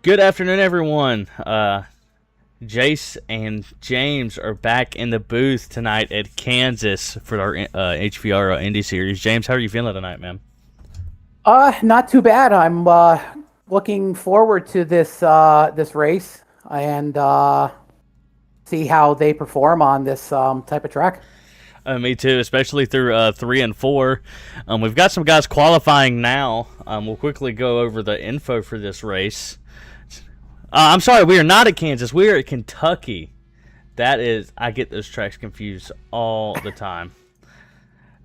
Good afternoon, everyone. Jace and James are back in the booth tonight at Kansas for our HVRL Indy Series. James, how are you feeling tonight, man? Not too bad. I'm looking forward to this race and see how they perform on this type of track. Me too, especially through 3 and 4. We've got some guys qualifying now. We'll quickly go over the info for this race. I'm sorry, we are not at Kansas. We are at Kentucky. I get those tracks confused all the time,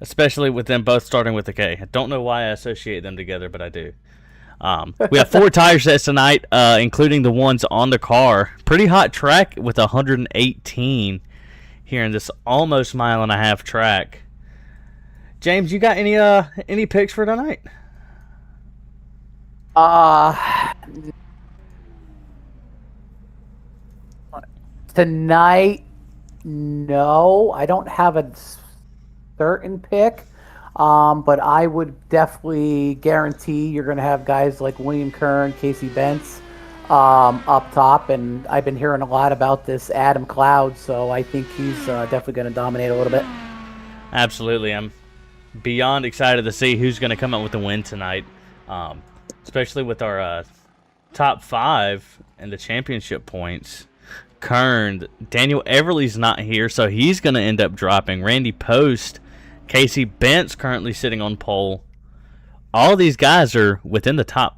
especially with them both starting with a K. I don't know why I associate them together, but I do. We have 4 tire sets tonight, including the ones on the car. Pretty hot track with 118 here in this almost mile-and-a-half track. James, you got any picks for tonight? Tonight, no, I don't have a certain pick, but I would definitely guarantee you're going to have guys like William Kern, Casey Bentz up top, and I've been hearing a lot about this Adam Cloud, so I think he's definitely going to dominate a little bit. Absolutely. I'm beyond excited to see who's going to come up with the win tonight, especially with our top 5 and the championship points. Kern, Daniel Everly's not here, so he's going to end up dropping. Randy Post, Casey Bentz currently sitting on pole. All these guys are within the top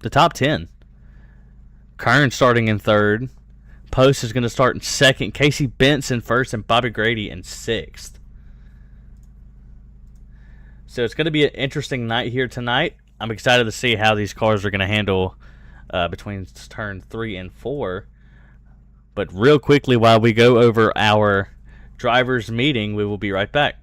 10. Kern starting in 3rd. Post is going to start in 2nd. Casey Bentz in 1st, and Bobby Grady in 6th. So it's going to be an interesting night here tonight. I'm excited to see how these cars are going to handle between turn 3 and 4. But real quickly, while we go over our drivers' meeting, we will be right back.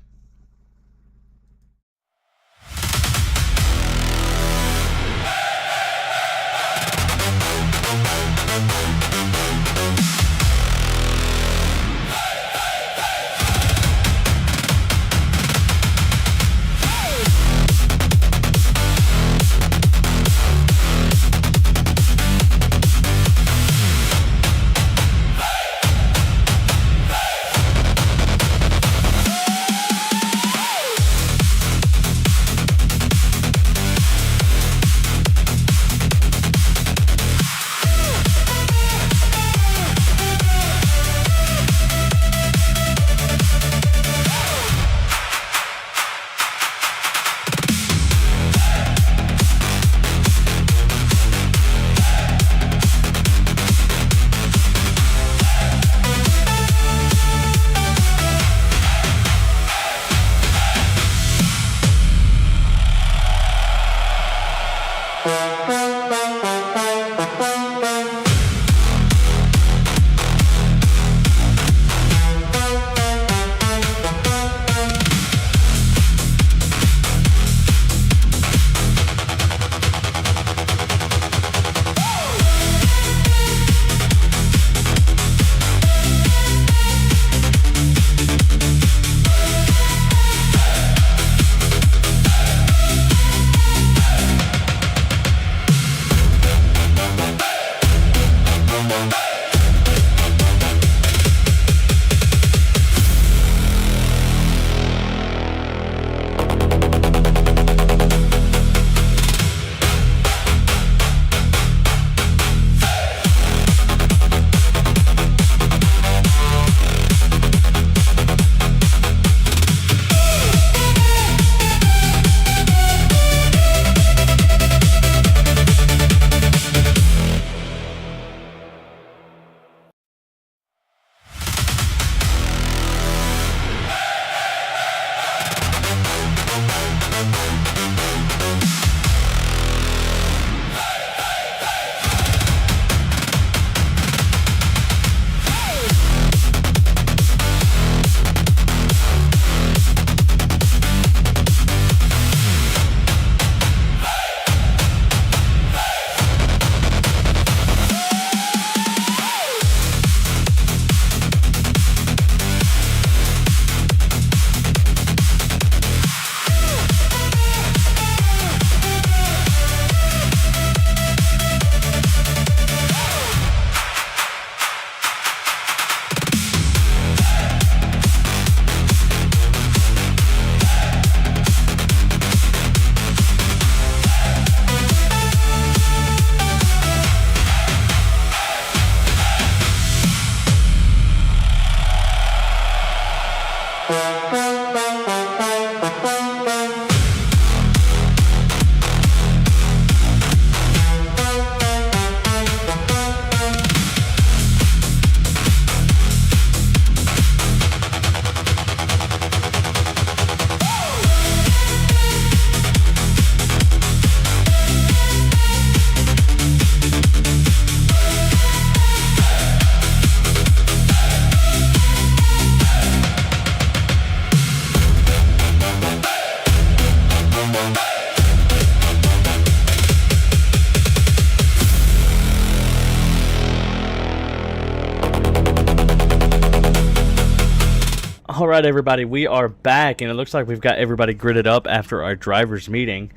All right, everybody, we are back, and it looks like we've got everybody gridded up after our drivers' meeting.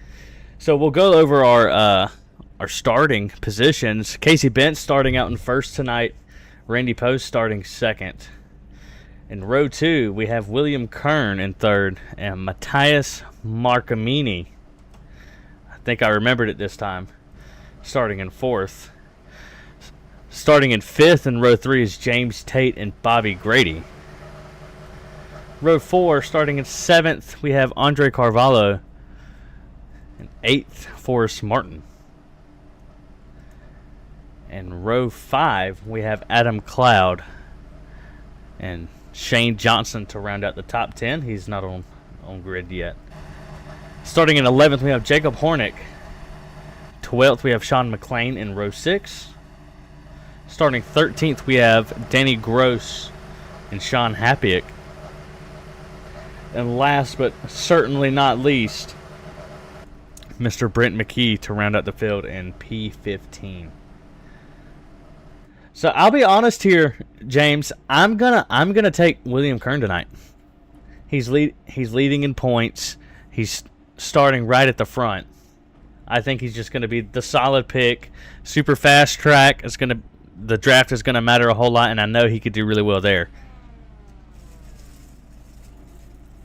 So we'll go over our starting positions. Casey Bent starting out in first tonight. Randy Post starting second. In row 2, we have William Kern in third and Matthias Marcamini. I think I remembered it this time. Starting in fourth. Starting in fifth in row 3 is James Tate and Bobby Grady. Row 4, starting in 7th, we have Andre Carvalho. And 8th, Forrest Martin. And row 5, we have Adam Cloud and Shane Johnson to round out the top 10. He's not on grid yet. Starting in 11th, we have Jacob Hornick. 12th, we have Sean McLean in row 6. Starting 13th, we have Danny Gross and Sean Hapiak. And last but certainly not least, Mr. Brent McKee to round out the field in P15. So I'll be honest here, James. I'm gonna take William Kern tonight. He's leading in points. He's starting right at the front. I think he's just gonna be the solid pick. Super fast track. The draft is gonna matter a whole lot, and I know he could do really well there.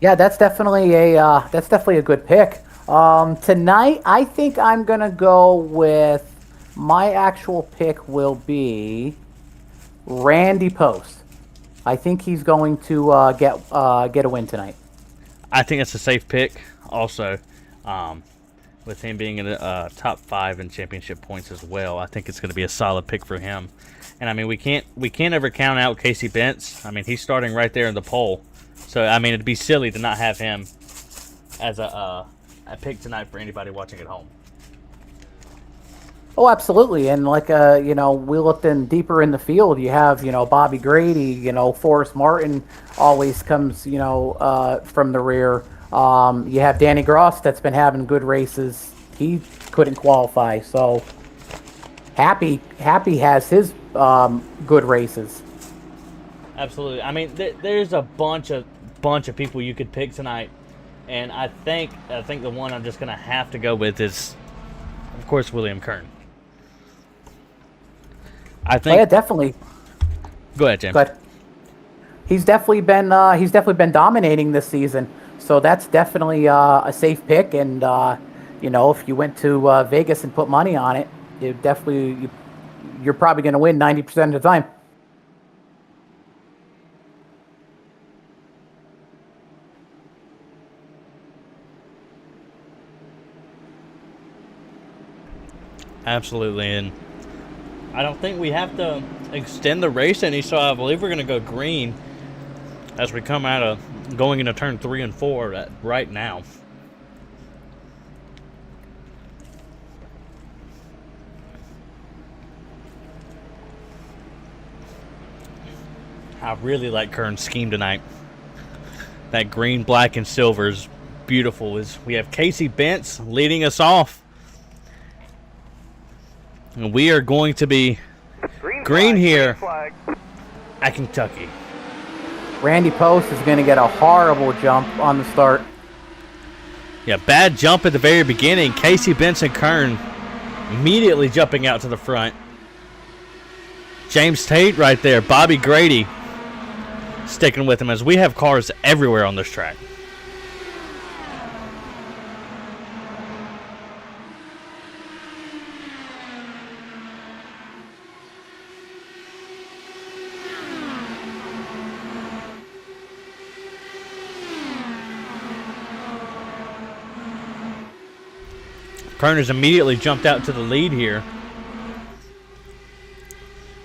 Yeah, that's definitely a good pick. Tonight, I think I'm gonna go with my actual pick will be Randy Post. I think he's going to get a win tonight. I think it's a safe pick. Also, with him being in the top 5 in championship points as well, I think it's going to be a solid pick for him. And I mean, we can't ever count out Casey Bentz. I mean, he's starting right there in the pole. So, I mean, it'd be silly to not have him as a pick tonight for anybody watching at home. Oh, absolutely. And like, we looked in deeper in the field. You have, Bobby Grady, Forrest Martin always comes, from the rear. You have Danny Gross that's been having good races. He couldn't qualify. So Happy has his good races. Absolutely. I mean, there's a bunch of people you could pick tonight, and I think the one I'm just gonna have to go with is, of course, William Kern. I think. Oh, yeah, definitely. Go ahead, Jim. But he's definitely been dominating this season, so that's definitely a safe pick. And if you went to Vegas and put money on it, you're probably going to win 90% of the time. Absolutely, and I don't think we have to extend the race any, so I believe we're going to go green as we come out of going into turn 3 and 4 right now. I really like Kern's scheme tonight. That green, black, and silver is beautiful. We have Casey Bentz leading us off. And we are going to be green here at Kentucky. Randy Post is going to get a horrible jump on the start. Yeah, bad jump at the very beginning. Casey Bentz and Kern immediately jumping out to the front. James Tate right there. Bobby Grady sticking with him as we have cars everywhere on this track. Kern has immediately jumped out to the lead here.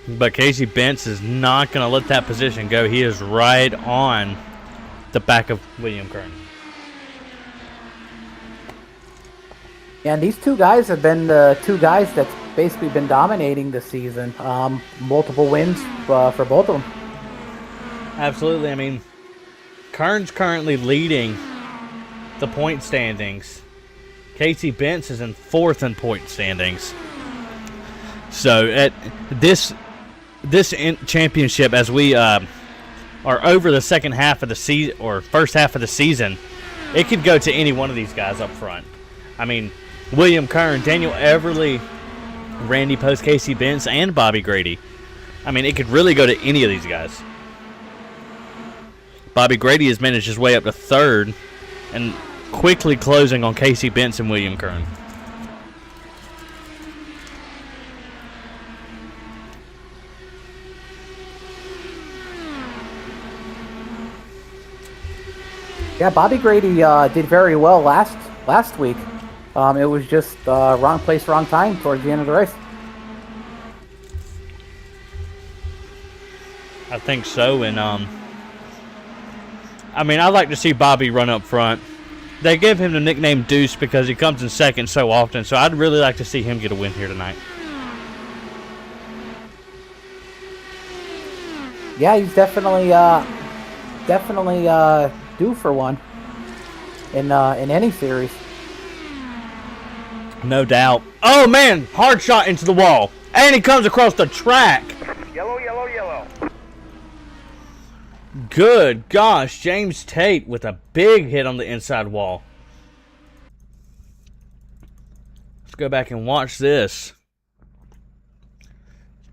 But Casey Bentz is not going to let that position go. He is right on the back of William Kern. And these two guys have been the two guys that's basically been dominating this season. Multiple wins for both of them. Absolutely. I mean, Kern's currently leading the point standings. Casey Bentz is in 4th in point standings. So at this championship, as we or over the second half of the season or first half of the season, it could go to any one of these guys up front. I mean, William Kern, Daniel Everly, Randy Post, Casey Bentz, and Bobby Grady. I mean, it could really go to any of these guys. Bobby Grady has managed his way up to third and quickly closing on Casey Bentz and William Kern. Yeah, Bobby Grady did very well last week. It was just wrong place, wrong time towards the end of the race. I think so, and I mean, I like to see Bobby run up front. They give him the nickname Deuce because he comes in second so often, so I'd really like to see him get a win here tonight. Yeah, he's definitely due for one in any series. No doubt. Oh, man, hard shot into the wall, and he comes across the track. Yellow, yellow, yellow. Good gosh, James Tate with a big hit on the inside wall. Let's go back and watch this.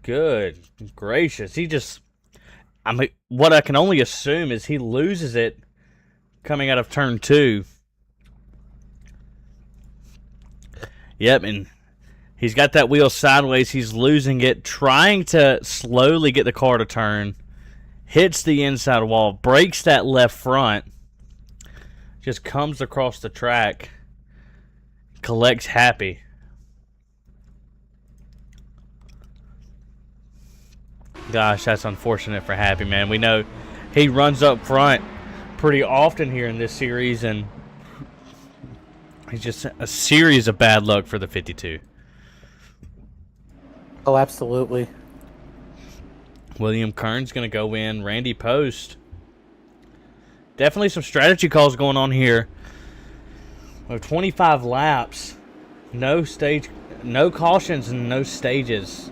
Good gracious. He just, I mean, what I can only assume is he loses it coming out of turn 2. Yep, and he's got that wheel sideways. He's losing it, trying to slowly get the car to turn. Hits the inside wall, breaks that left front, just comes across the track, collects happy. Gosh, that's unfortunate for Happy, man. We know he runs up front pretty often here in this series, and he's just a series of bad luck for the 52. Oh, absolutely. William Kern's going to go in. Randy Post. Definitely some strategy calls going on here. We have 25 laps. No cautions and no stages.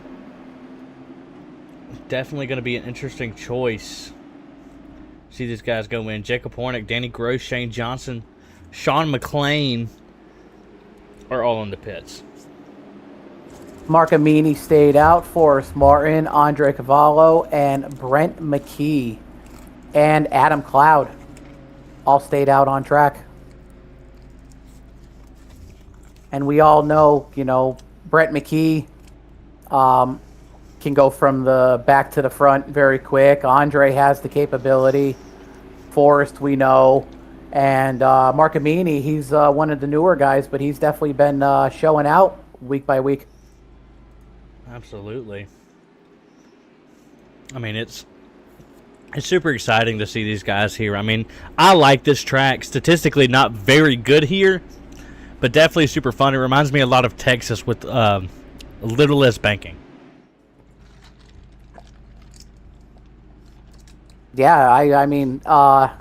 Definitely going to be an interesting choice. See these guys go in. Jacob Hornick, Danny Gross, Shane Johnson, Sean McLean are all in the pits. Mark Amini stayed out. Forrest Martin, Andre Cavallo, and Brent McKee, and Adam Cloud all stayed out on track. And we all know, Brent McKee can go from the back to the front very quick. Andre has the capability. Forrest, we know. And Mark Amini, he's one of the newer guys, but he's definitely been showing out week by week. Absolutely. I mean, it's super exciting to see these guys here. I mean, I like this track. Statistically, not very good here, but definitely super fun. It reminds me a lot of Texas with a little less banking. Yeah, I mean, I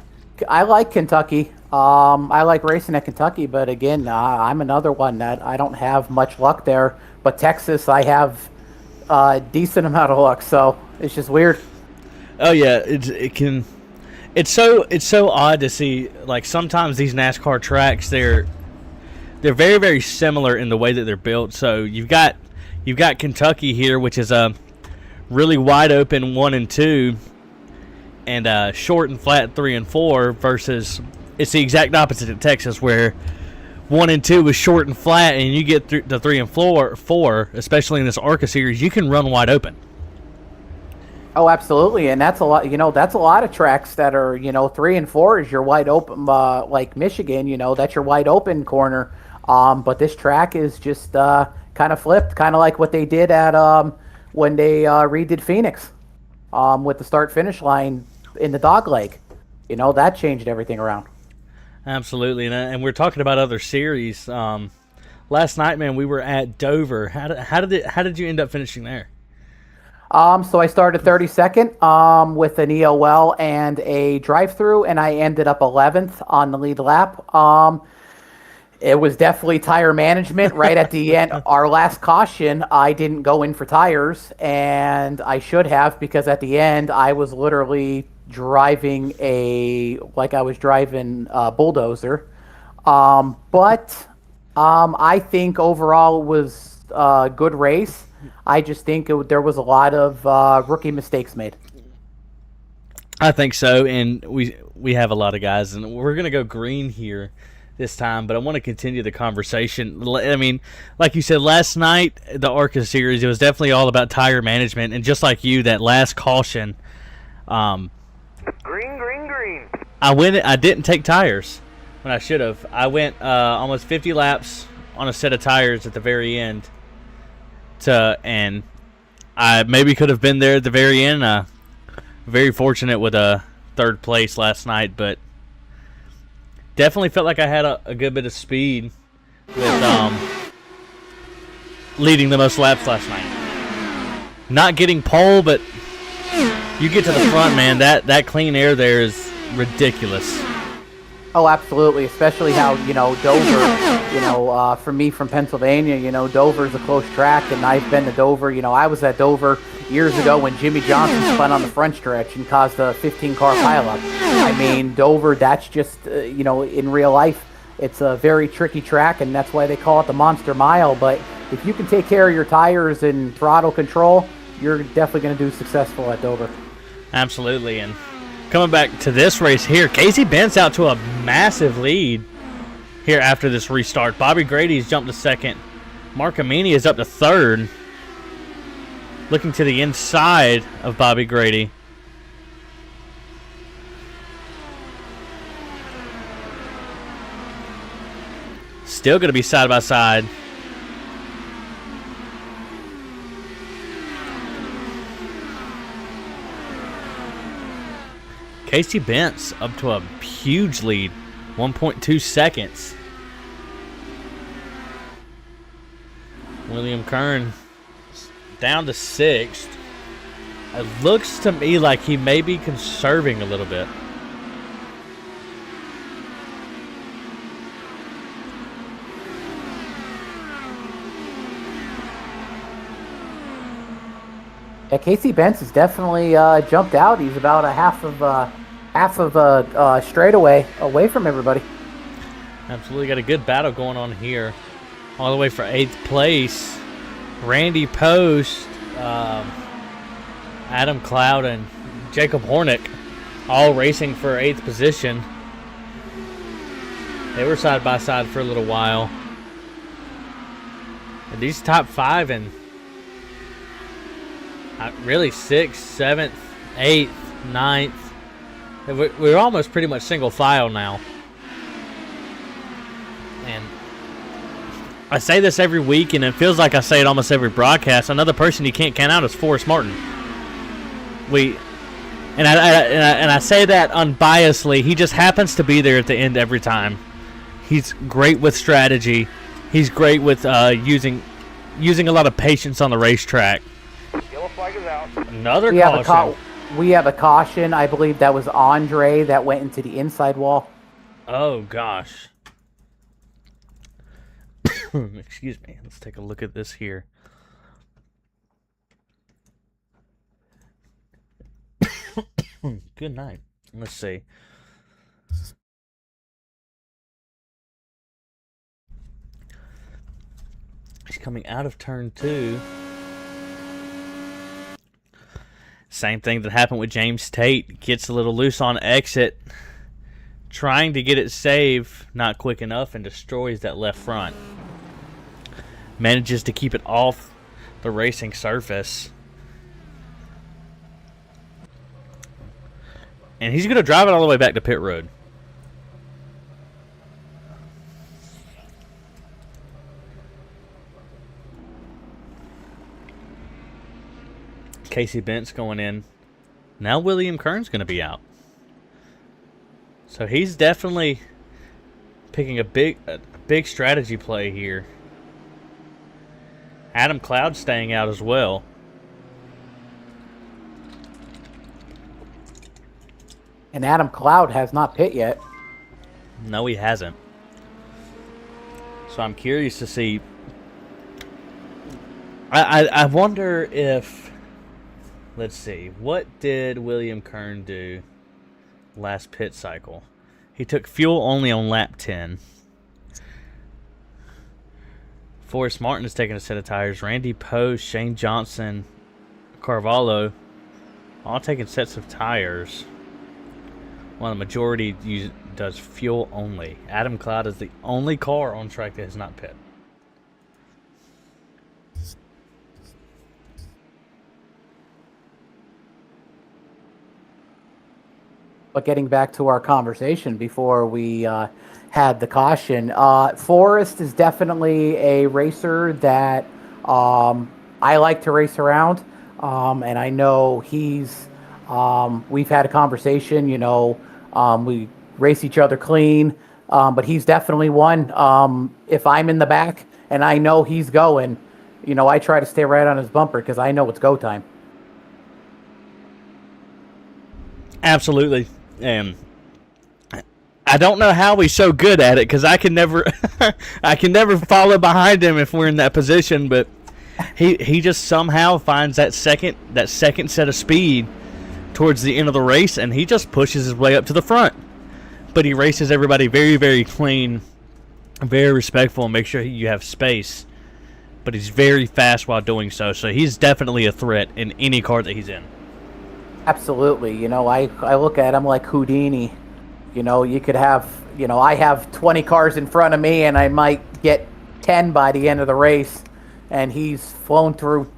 like Kentucky. I like racing at Kentucky, but again, I'm another one that I don't have much luck there. But Texas, I have a decent amount of luck, so it's just weird. Oh yeah, it's so odd to see. Like, sometimes these NASCAR tracks, they're very, very similar in the way that they're built. So you've got Kentucky here, which is a really wide open 1 and 2, and short and flat 3 and 4. Versus it's the exact opposite in Texas, where 1 and 2 is short and flat, and you get through the 3 and 4, especially in this ARCA series, you can run wide open. Oh, absolutely, and that's a lot. That's a lot of tracks that are 3 and 4 is your wide open, like Michigan. That's your wide open corner. But this track is just kind of flipped, kind of like what they did at when they redid Phoenix with the start finish line in the dog leg. That changed everything around. Absolutely, and we're talking about other series. Last night, man, we were at Dover. How did you end up finishing there? So I started 32nd with an EOL and a drive-through, and I ended up 11th on the lead lap. It was definitely tire management right at the end. Our last caution, I didn't go in for tires, and I should have, because at the end I was literally driving like I was driving a bulldozer. But I think overall it was a good race. I just think there was a lot of rookie mistakes made. I think so, and we have a lot of guys, and we're going to go green here this time, but I want to continue the conversation. I mean, like you said, last night, the ARCA series, it was definitely all about tire management, and just like you, that last caution, Green. I didn't take tires when I should have. I went almost 50 laps on a set of tires at the very end, and I maybe could have been there at the very end. Very fortunate with a third place last night, but definitely felt like I had a good bit of speed with leading the most laps last night. Not getting pole, but you get to the front, man. That clean air there is ridiculous. Oh, absolutely. Especially how, Dover, for me from Pennsylvania, Dover's a close track, and I've been to Dover. I was at Dover years ago when Jimmy Johnson spun on the front stretch and caused a 15-car pileup. I mean, Dover, that's just, in real life, it's a very tricky track, and that's why they call it the Monster Mile. But if you can take care of your tires and throttle control, you're definitely going to do successful at Dover. Absolutely, and coming back to this race here, Casey Bent's out to a massive lead here after this restart. Bobby Grady's jumped to second. Mark Amini is up to third. Looking to the inside of Bobby Grady. Still going to be side by side. Casey Bent's up to a huge lead, 1.2 seconds. William Kern down to sixth. It looks to me like he may be conserving a little bit. Yeah, Casey Bentz has definitely jumped out. He's about a half of a straightaway away from everybody. Absolutely got a good battle going on here. All the way for 8th place. Randy Post, Adam Cloud, and Jacob Hornick all racing for 8th position. They were side by side for a little while. And these top 5 and really 6th, 7th, 8th, 9th. We're almost pretty much single file now. And I say this every week, and it feels like I say it almost every broadcast. Another person you can't count out is Forrest Martin. And I say that unbiasedly. He just happens to be there at the end every time. He's great with strategy. He's great with using a lot of patience on the racetrack. Yellow flag is out. Another caution. We have a caution. I believe that was Andre that went into the inside wall. Oh, gosh. Excuse me. Let's take a look at this here. Good night. Let's see. He's coming out of turn 2. Same thing that happened with James Tate. Gets a little loose on exit. Trying to get it saved. Not quick enough and destroys that left front. Manages to keep it off the racing surface. And he's going to drive it all the way back to pit road. Casey Bent's going in. Now William Kern's going to be out. So he's definitely picking a big strategy play here. Adam Cloud staying out as well. And Adam Cloud has not pit yet. No, he hasn't. So I'm curious to see. I wonder if... Let's see. What did William Kern do? last pit cycle. He took fuel only on lap 10. Forrest Martin is taking a set of tires. Randy Post, Shane Johnson, Carvalho, all taking sets of tires. While the majority does fuel only. Adam Cloud is the only car on track that has not pit. But getting back to our conversation before we had the caution, Forrest is definitely a racer that I like to race around, and I know he's. We've had a conversation. We race each other clean, but he's definitely one. If I'm in the back and I know he's going, I try to stay right on his bumper because I know it's go time. Absolutely. And I don't know how he's so good at it because I can never follow behind him if we're in that position, but he just somehow finds that second set of speed towards the end of the race, and he just pushes his way up to the front. But he races everybody very, very clean, very respectful, and make sure you have space. But he's very fast while doing so he's definitely a threat in any car that he's in. Absolutely. I look at him like Houdini. You could have, I have 20 cars in front of me and I might get 10 by the end of the race, and he's flown through,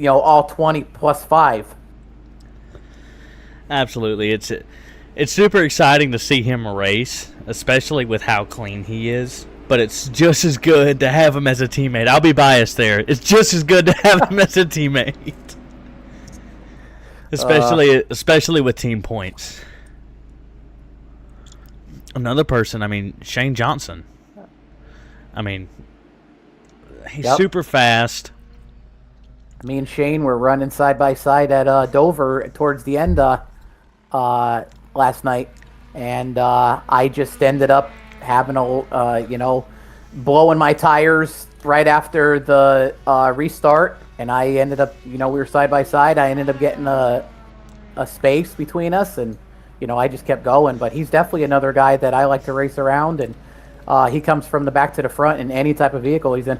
all 20 plus 5. Absolutely. It's super exciting to see him race, especially with how clean he is. But it's just as good to have him as a teammate. I'll be biased there. It's just as good to have him as a teammate. Especially with team points. Another person, Shane Johnson. He's super fast. Me and Shane were running side by side at Dover towards the end last night, and I just ended up having blowing my tires right after the restart. And I ended up, we were side by side. I ended up getting a space between us, and I just kept going. But he's definitely another guy that I like to race around, and he comes from the back to the front in any type of vehicle he's in.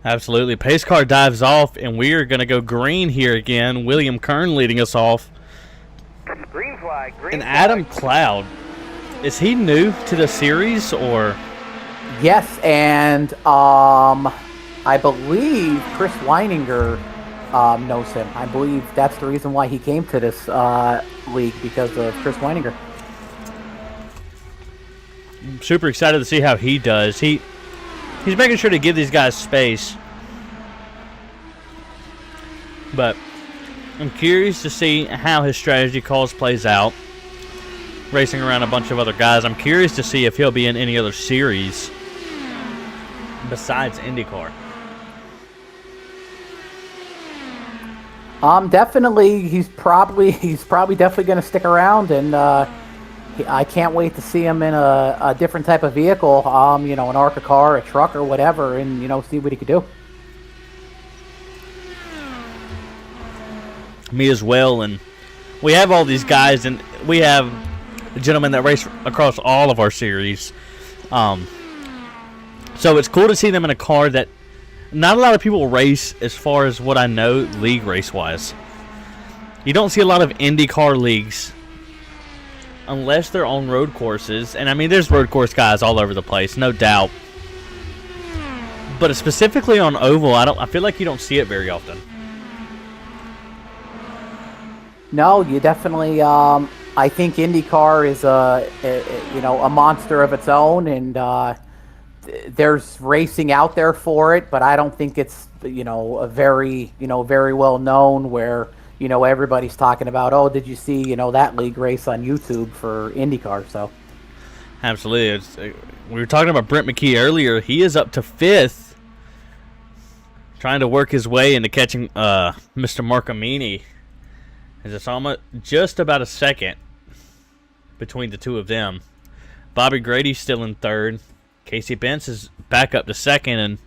Absolutely. Pace car dives off, and we are going to go green here again. William Kern leading us off. Green flag. And Adam Cloud, is he new to the series or? Yes, and I believe Chris Weininger knows him. I believe that's the reason why he came to this league, because of Chris Weininger. I'm super excited to see how he does. He's making sure to give these guys space. But I'm curious to see how his strategy calls plays out. Racing around a bunch of other guys. I'm curious to see if he'll be in any other series besides IndyCar. Definitely, he's probably definitely going to stick around, and I can't wait to see him in a different type of vehicle, an ARCA car, a truck, or whatever, and see what he could do. Me as well, and we have all these guys, and we have gentlemen that race across all of our series. So it's cool to see them in a car that not a lot of people race, as far as what I know, league race-wise. You don't see a lot of IndyCar leagues unless they're on road courses. And, there's road course guys all over the place, no doubt. But specifically on oval, I feel like you don't see it very often. No, you definitely. I think IndyCar is a monster of its own, and there's racing out there for it. But I don't think it's a very very well known where everybody's talking about. Oh, did you see that league race on YouTube for IndyCar? So absolutely, we were talking about Brent McKee earlier. He is up to 5th, trying to work his way into catching Mr. Marcamini. It's almost just about a second between the two of them. Bobby Grady's still in 3rd. Casey Bentz is back up to 2nd, and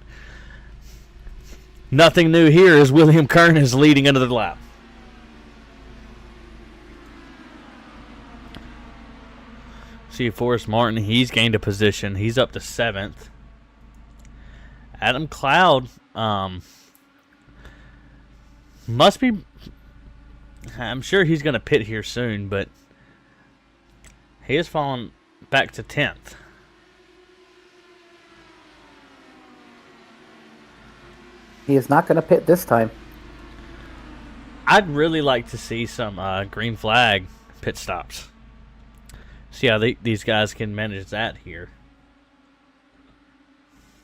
nothing new here as William Kern is leading into the lap. See Forrest Martin, he's gained a position. He's up to 7th. Adam Cloud, must be. I'm sure he's going to pit here soon, but he has fallen back to 10th. He is not going to pit this time. I'd really like to see some green flag pit stops. See how these guys can manage that here.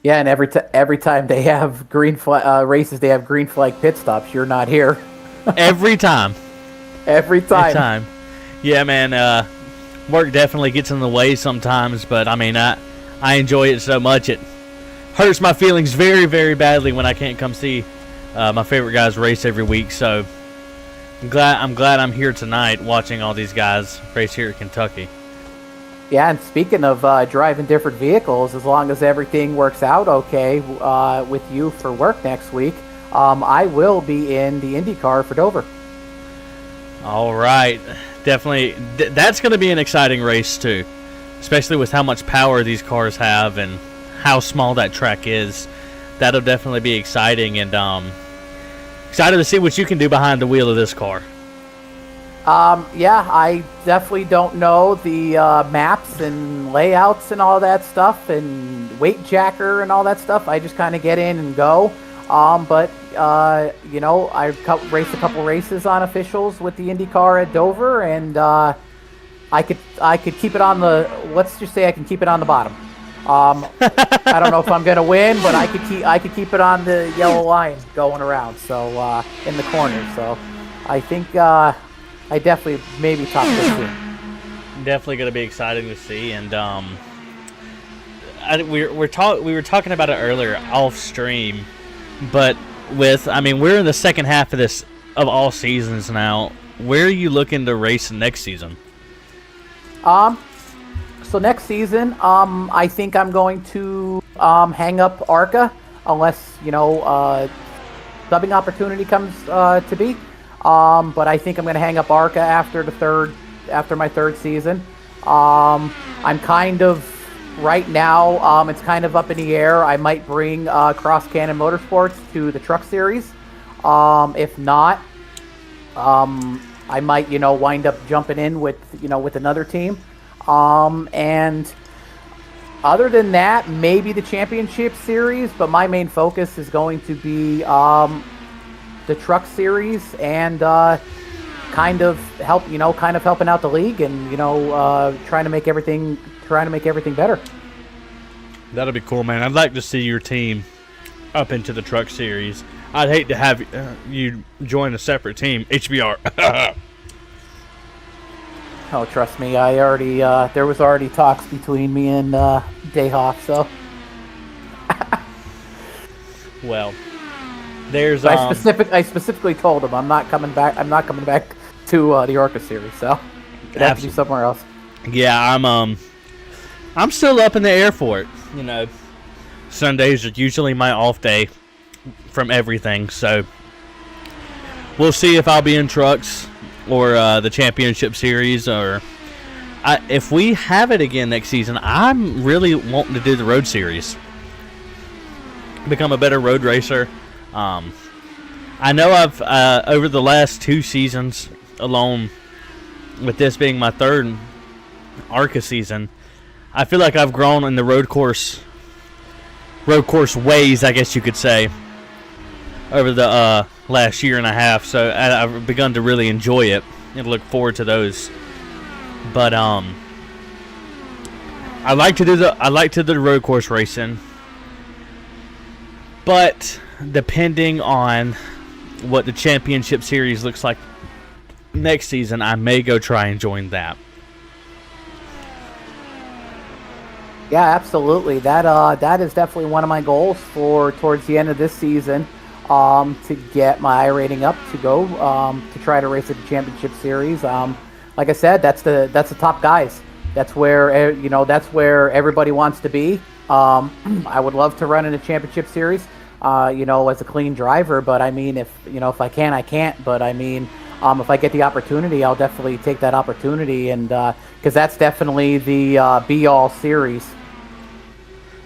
Yeah, and every time they have green flag races, they have green flag pit stops. You're not here. Every time. Every time. Every time. Yeah, man. Work definitely gets in the way sometimes, but I mean, I enjoy it so much. It hurts my feelings very, very badly when I can't come see my favorite guys race every week. So I'm glad I'm here tonight watching all these guys race here at Kentucky. Yeah, and speaking of driving different vehicles, as long as everything works out okay with you for work next week, I will be in the IndyyCar for Dover. All right. Definitely. That's going to be an exciting race, too, especially with how much power these cars have and how small that track is. That'll definitely be exciting, and excited to see what you can do behind the wheel of this car. Yeah, I definitely don't know the maps and layouts and all that stuff and weight jacker and all that stuff. I just kind of get in and go. But you know, I raced a couple races on officials with the IndyyCar at Dover, and I could keep it on the. Let's just say I can keep it on the bottom. I don't know if I'm gonna win, but I could keep it on the yellow line going around. So in the corner. So I think. I definitely maybe top 15. Definitely going to be exciting to see, and we were talking about it earlier off stream, but we're in the second half of all seasons now. Where are you looking to race next season? So next season, I think I'm going to hang up ARCA unless subbing opportunity comes to be. But I think I'm going to hang up ARCA after my third season. I'm kind of right now. It's kind of up in the air. I might bring Cross Cannon Motorsports to the Truck Series. If not, I might wind up jumping in with another team. And other than that, maybe the Championship Series. But my main focus is going to be the Truck Series and kind of helping out the league and trying to make everything better. That'll be cool, man. I'd like to see your team up into the Truck Series. I'd hate to have you join a separate team, HVR. Oh, trust me, I already there was already talks between me and Dayhoff, so. Well. There's I specifically told him I'm not coming back. I'm not coming back to the ARCA series, so it has to be somewhere else. Yeah, I'm still up in the air for it. Sundays are usually my off day from everything, so we'll see if I'll be in trucks or the Championship Series, or if we have it again next season. I'm really wanting to do the Road Series, become a better road racer. I know I've over the last 2 seasons alone, with this being my third ARCA season, I feel like I've grown in the road course ways, I guess you could say, over the last year and a half. So I've begun to really enjoy it and look forward to those. But I like to do the road course racing, but depending on what the Championship Series looks like next season, I may go try and join that. Yeah, absolutely. That is definitely one of my goals for towards the end of this season, to get my rating up to go to try to race at the Championship Series. Like I said, that's the top guys. That's where everybody wants to be. I would love to run in a Championship Series. As a clean driver, but I mean, if I can, I can't. But I mean, if I get the opportunity, I'll definitely take that opportunity, and because that's definitely the be-all series.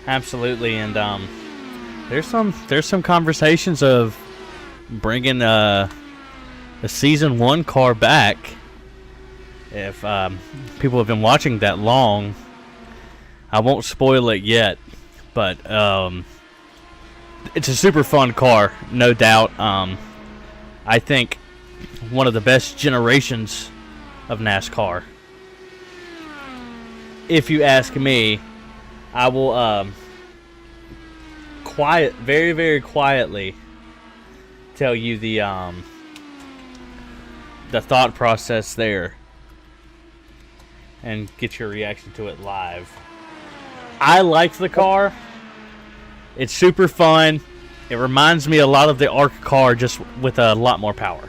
Absolutely, and there's some conversations of bringing a season 1 car back. If people have been watching that long, I won't spoil it yet, but it's a super fun car, no doubt. I think one of the best generations of NASCAR. If you ask me, I will very, very quietly tell you the thought process there and get your reaction to it live. I like the car. It's super fun. It reminds me a lot of the ARCA car, just with a lot more power.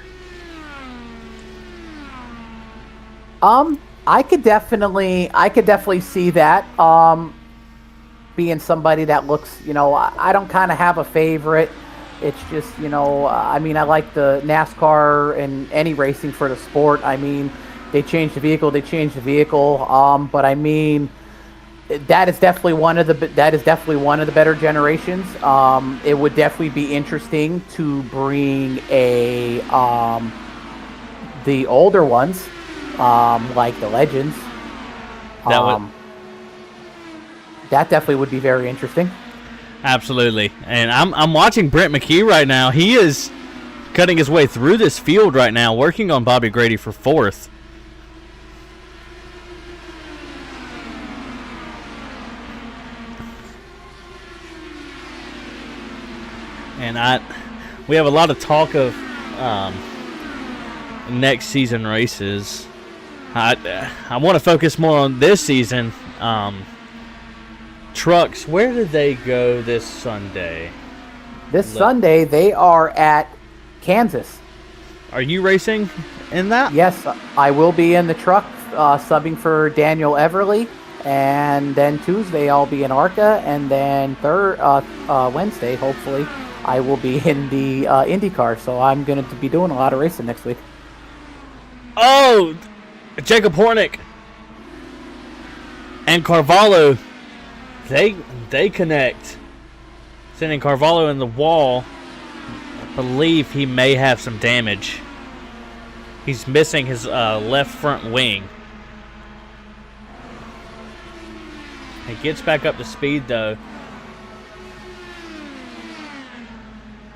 I could definitely see that. Being somebody that looks, I don't kind of have a favorite. It's just, I mean, I like the NASCAR and any racing for the sport. I mean, they changed the vehicle. But I mean, that is definitely one of the better generations. It would definitely be interesting to bring the older ones, like the Legends. That definitely would be very interesting. Absolutely. And I'm watching Brent McKee right now. He is cutting his way through this field right now, working on Bobby Grady for 4th. And we have a lot of talk of next season races. I want to focus more on this season. Trucks, where did they go this Sunday? Sunday, they are at Kansas. Are you racing in that? Yes, I will be in the truck, subbing for Daniel Everly. And then Tuesday, I'll be in ARCA. And then Wednesday, hopefully, I will be in the IndyyCar. So I'm going to be doing a lot of racing next week. Oh, Jacob Hornick and Carvalho. They connect, sending Carvalho in the wall. I believe he may have some damage. He's missing his left front wing. He gets back up to speed though.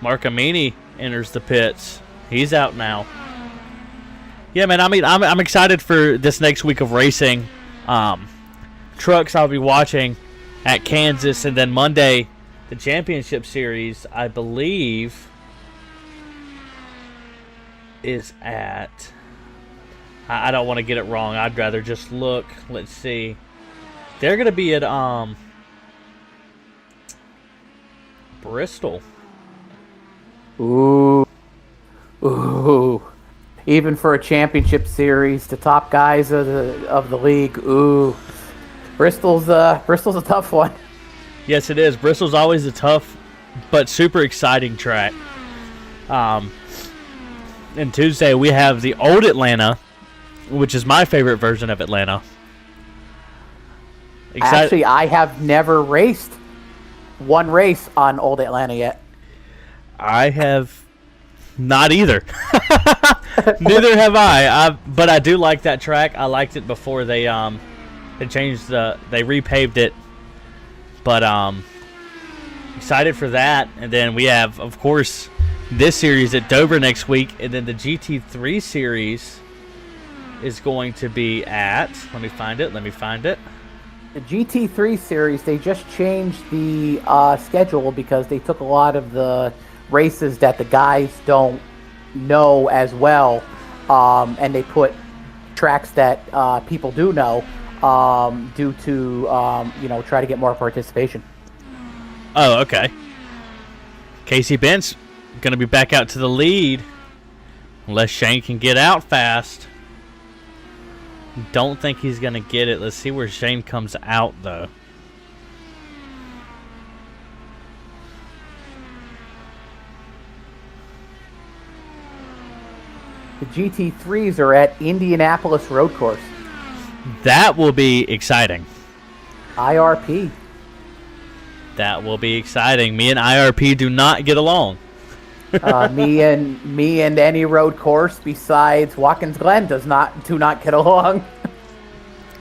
Mark Amini enters the pits. He's out now. Yeah, man. I mean, I'm excited for this next week of racing. Trucks I'll be watching at Kansas, and then Monday, the championship series, I believe, is at... I don't want to get it wrong. I'd rather just look. Let's see. They're going to be at Bristol. Ooh. Even for a championship series, the top guys of the league. Ooh. Bristol's a tough one. Yes, it is. Bristol's always a tough but super exciting track. And Tuesday we have the old Atlanta, which is my favorite version of Atlanta. Actually, I have never raced one race on old Atlanta yet. I have not either. Neither have I. But I do like that track. I liked it before they changed they repaved it. But excited for that. And then we have, of course, this series at Dover next week, and then the GT3 series is going to be at, let me find it. The GT3 series, they just changed the schedule because they took a lot of the races that the guys don't know as well, and they put tracks that people do know, due to try to get more participation. Oh, okay. Casey Bent's going to be back out to the lead unless Shane can get out fast. Don't think he's going to get it. Let's see where Shane comes out, though. The GT3s are at Indianapolis Road Course. That will be exciting. IRP. That will be exciting. Me and IRP do not get along. Me and any road course besides Watkins Glen do not get along.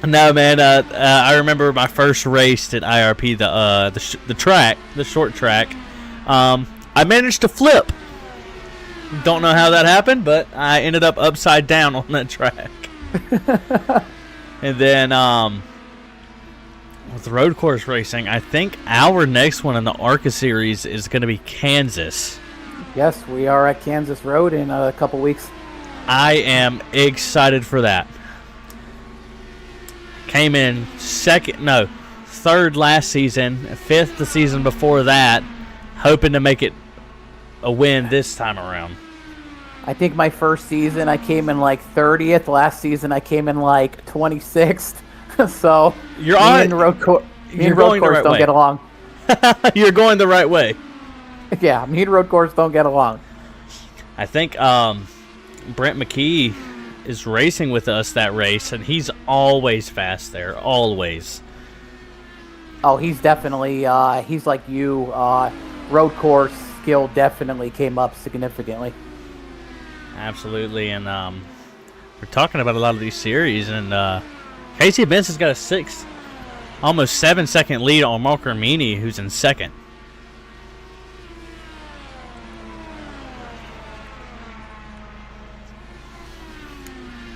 No, man. I remember my first race at IRP, the short track. I managed to flip. Don't know how that happened, but I ended up upside down on that track. And then with road course racing, I think our next one in the ARCA series is going to be Kansas. Yes, we are at Kansas Road in a couple weeks. I am excited for that. Came in third last season, fifth the season before that, hoping to make it a win this time around. I think my first season I came in like 30th. Last season I came in like 26th. So me and road course don't get along. You're going the right way. Yeah, me and road course don't get along. I think Brent McKee is racing with us that race, and he's always fast there, always. Oh, he's definitely he's like you. Road course skill definitely came up significantly. Absolutely, and we're talking about a lot of these series, and Casey Benson's got a almost 7-second lead on Mark Armini, who's in second.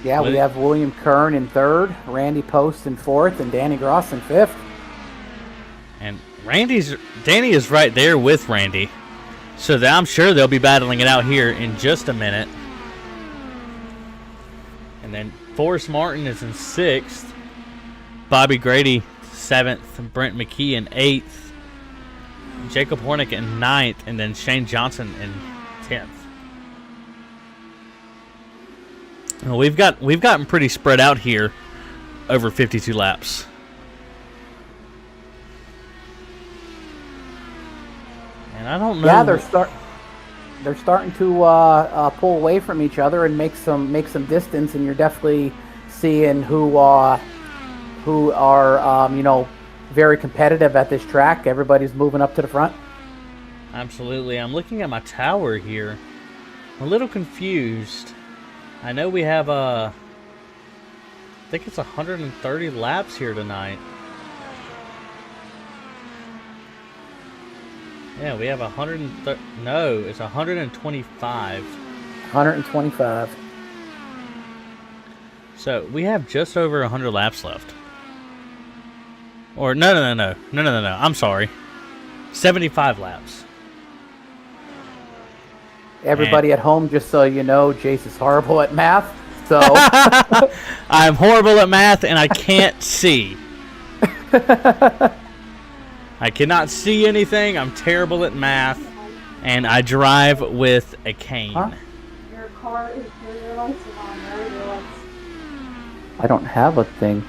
Yeah, we have William Kern in third, Randy Post in fourth, and Danny Gross in fifth. And Danny is right there with Randy, so I'm sure they'll be battling it out here in just a minute. And then Forrest Martin is in sixth, Bobby Grady seventh, Brent McKee in eighth, Jacob Hornick in ninth, and then Shane Johnson in 10th. Well, we've gotten pretty spread out here over 52 laps. And I don't know. Yeah, they're starting to pull away from each other and make some distance, and you're definitely seeing who are very competitive at this track. Everybody's moving up to the front. Absolutely. I'm looking at my tower here. I'm a little confused. I know we have I think it's 130 laps here tonight. Yeah, we have 130. No, it's 125. 125. So we have just over 100 laps left. Or no. I'm sorry. 75 laps. Everybody at home, just so you know, Jace is horrible at math. So I'm horrible at math, and I can't see. I cannot see anything. I'm terrible at math, and I drive with a cane. Huh? Your car is your lights are on, right? Your lights. I don't have a thing.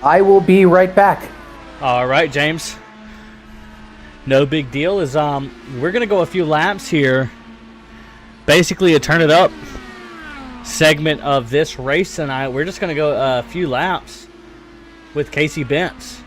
I will be right back. All right, James. No big deal. Is we're gonna go a few laps here. Basically, a turn it up segment of this race tonight. We're just gonna go a few laps with Casey Bentz.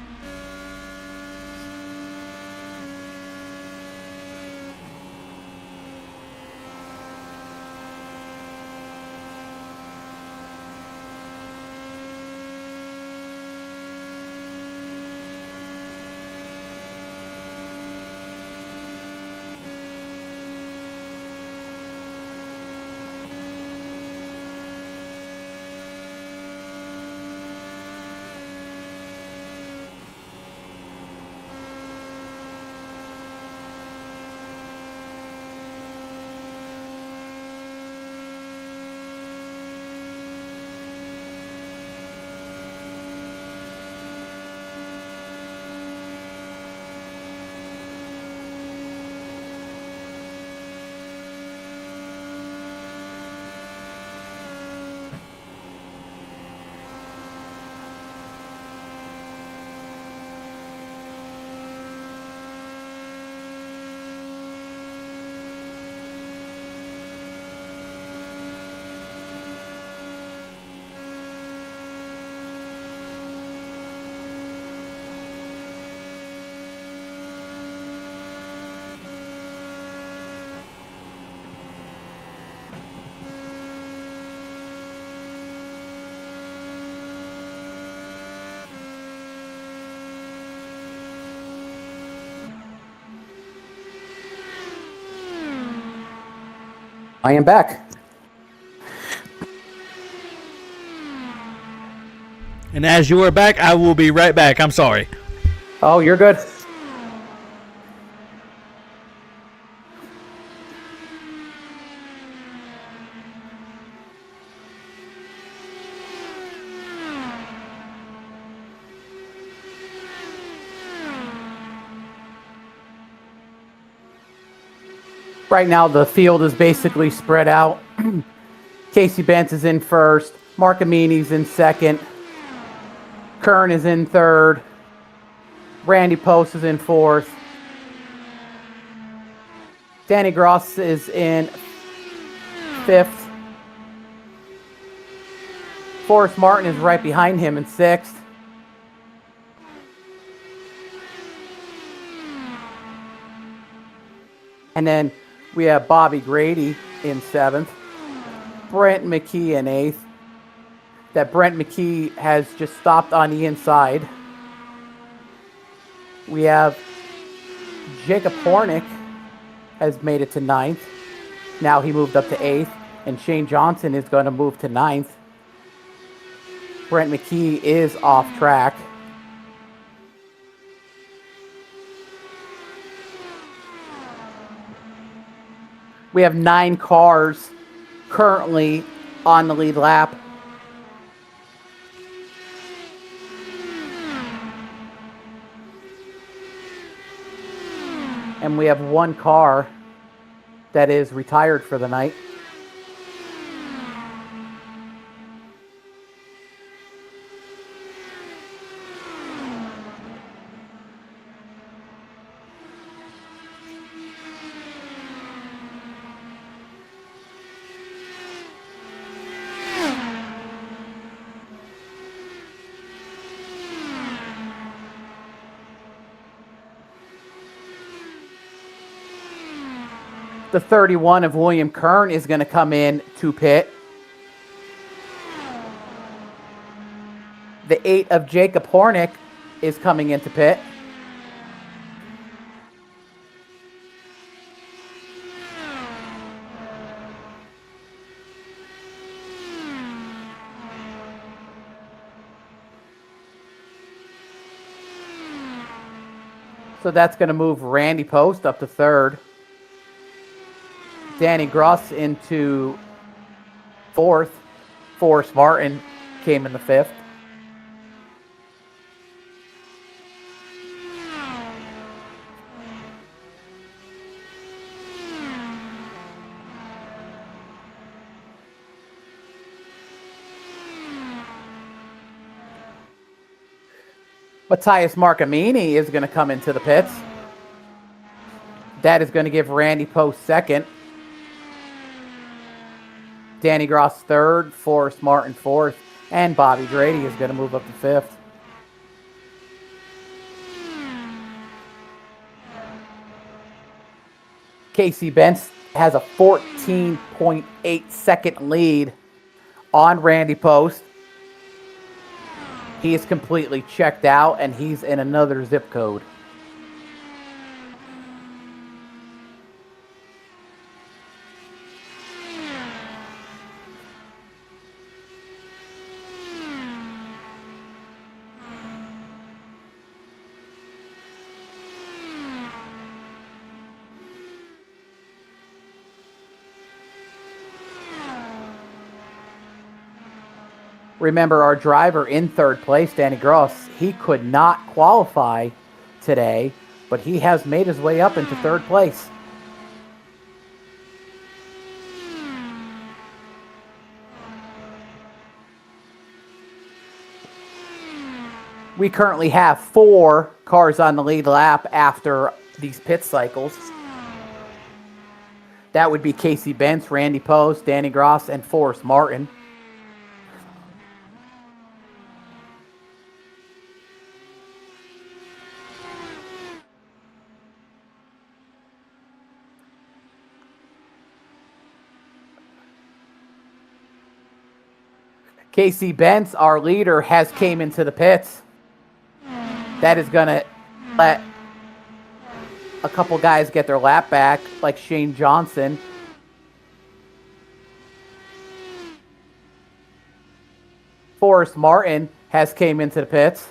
I am back. And as you are back, I will be right back. I'm sorry. Oh, you're good. Right now, the field is basically spread out. Casey Benz is in first. Mark Amini's in second. Kern is in third. Randy Post is in fourth. Danny Gross is in fifth. Forrest Martin is right behind him in sixth. And then we have Bobby Grady in seventh. Brent McKee in eighth. That Brent McKee has just stopped on the inside. We have Jacob Hornick has made it to ninth. Now he moved up to eighth. And Shane Johnson is going to move to ninth. Brent McKee is off track. We have 9 cars currently on the lead lap. And we have 1 car that is retired for the night. The 31 of William Kern is going to come in to pit. The 8 of Jacob Hornick is coming into pit. So that's going to move Randy Post up to third. Danny Gross into fourth. Forrest Martin came in the fifth. Matthias Marcamini is going to come into the pits. That is going to give Randy Post second. Danny Gross third, Forrest Martin fourth, and Bobby Grady is going to move up to fifth. Casey Benz has a 14.8 second lead on Randy Post. He is completely checked out and he's in another zip code. Remember, our driver in third place, Danny Gross, he could not qualify today, but he has made his way up into third place. We currently have 4 cars on the lead lap after these pit cycles. That would be Casey Benz, Randy Post, Danny Gross, and Forrest Martin. Casey Benz, our leader, has came into the pits. That is going to let a couple guys get their lap back, like Shane Johnson. Forrest Martin has came into the pits.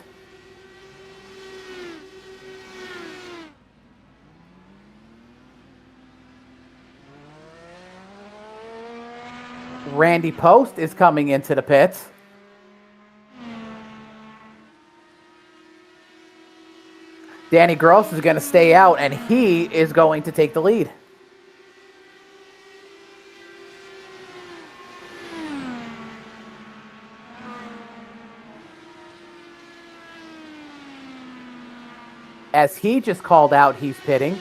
Randy Post is coming into the pits. Danny Gross is going to stay out, and he is going to take the lead. As he just called out, he's pitting.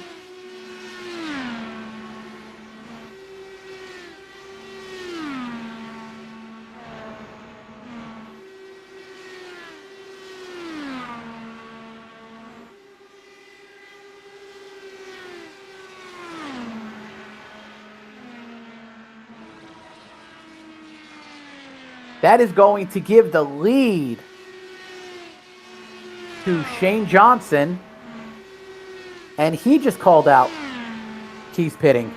That is going to give the lead to Shane Johnson. And he just called out he's pitting.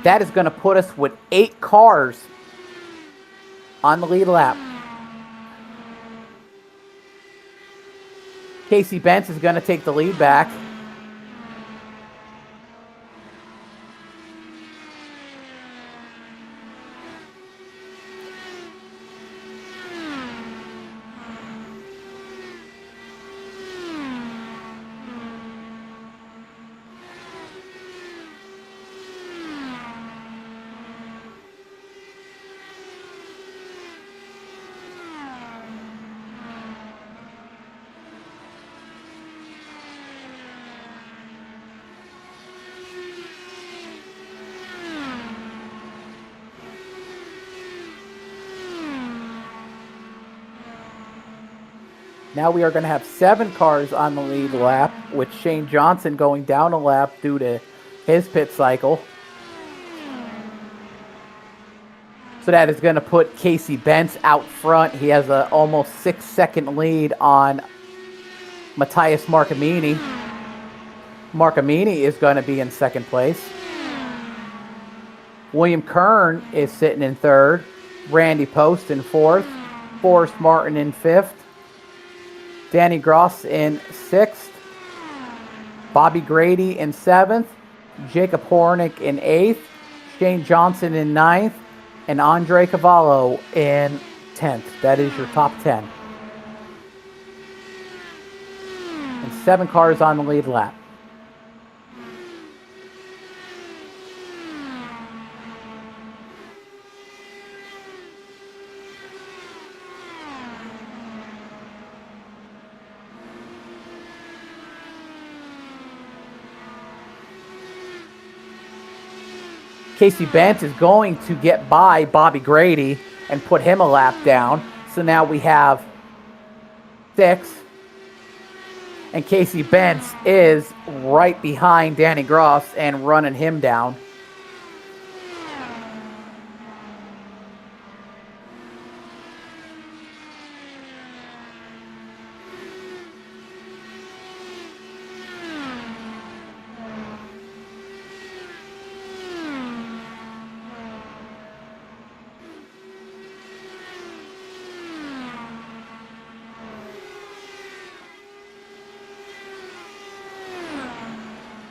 That is going to put us with 8 cars on the lead lap. Casey Bentz is going to take the lead back. Now we are going to have 7 cars on the lead lap, with Shane Johnson going down a lap due to his pit cycle. So that is going to put Casey Bentz out front. He has an almost 6-second lead on Matthias Marcamini. Marcamini is going to be in second place. William Kern is sitting in third. Randy Post in fourth. Forrest Martin in fifth. Danny Gross in 6th, Bobby Grady in 7th, Jacob Hornick in 8th, Shane Johnson in 9th, and Andre Cavallo in 10th. That is your top 10. And 7 cars on the lead lap. Casey Bentz is going to get by Bobby Grady and put him a lap down. So now we have 6. And Casey Bentz is right behind Danny Gross and running him down.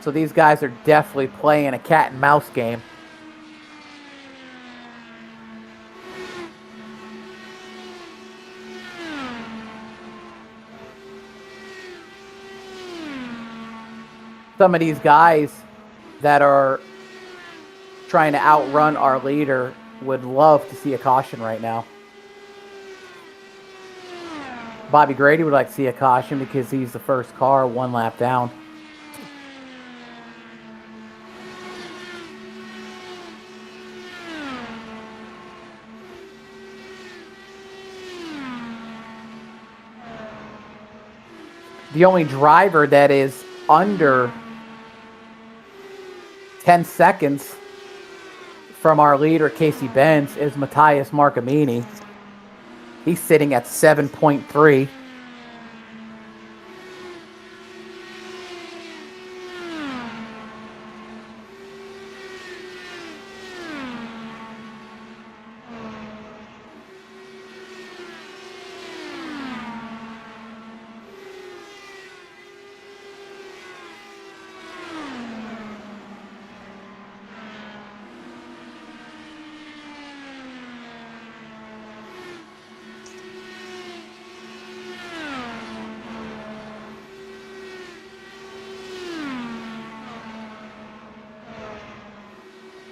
So these guys are definitely playing a cat and mouse game. Some of these guys that are trying to outrun our leader would love to see a caution right now. Bobby Grady would like to see a caution because he's the first car 1 lap down. The only driver that is under 10 seconds from our leader, Casey Benz, is Matthias Marcamini. He's sitting at 7.3.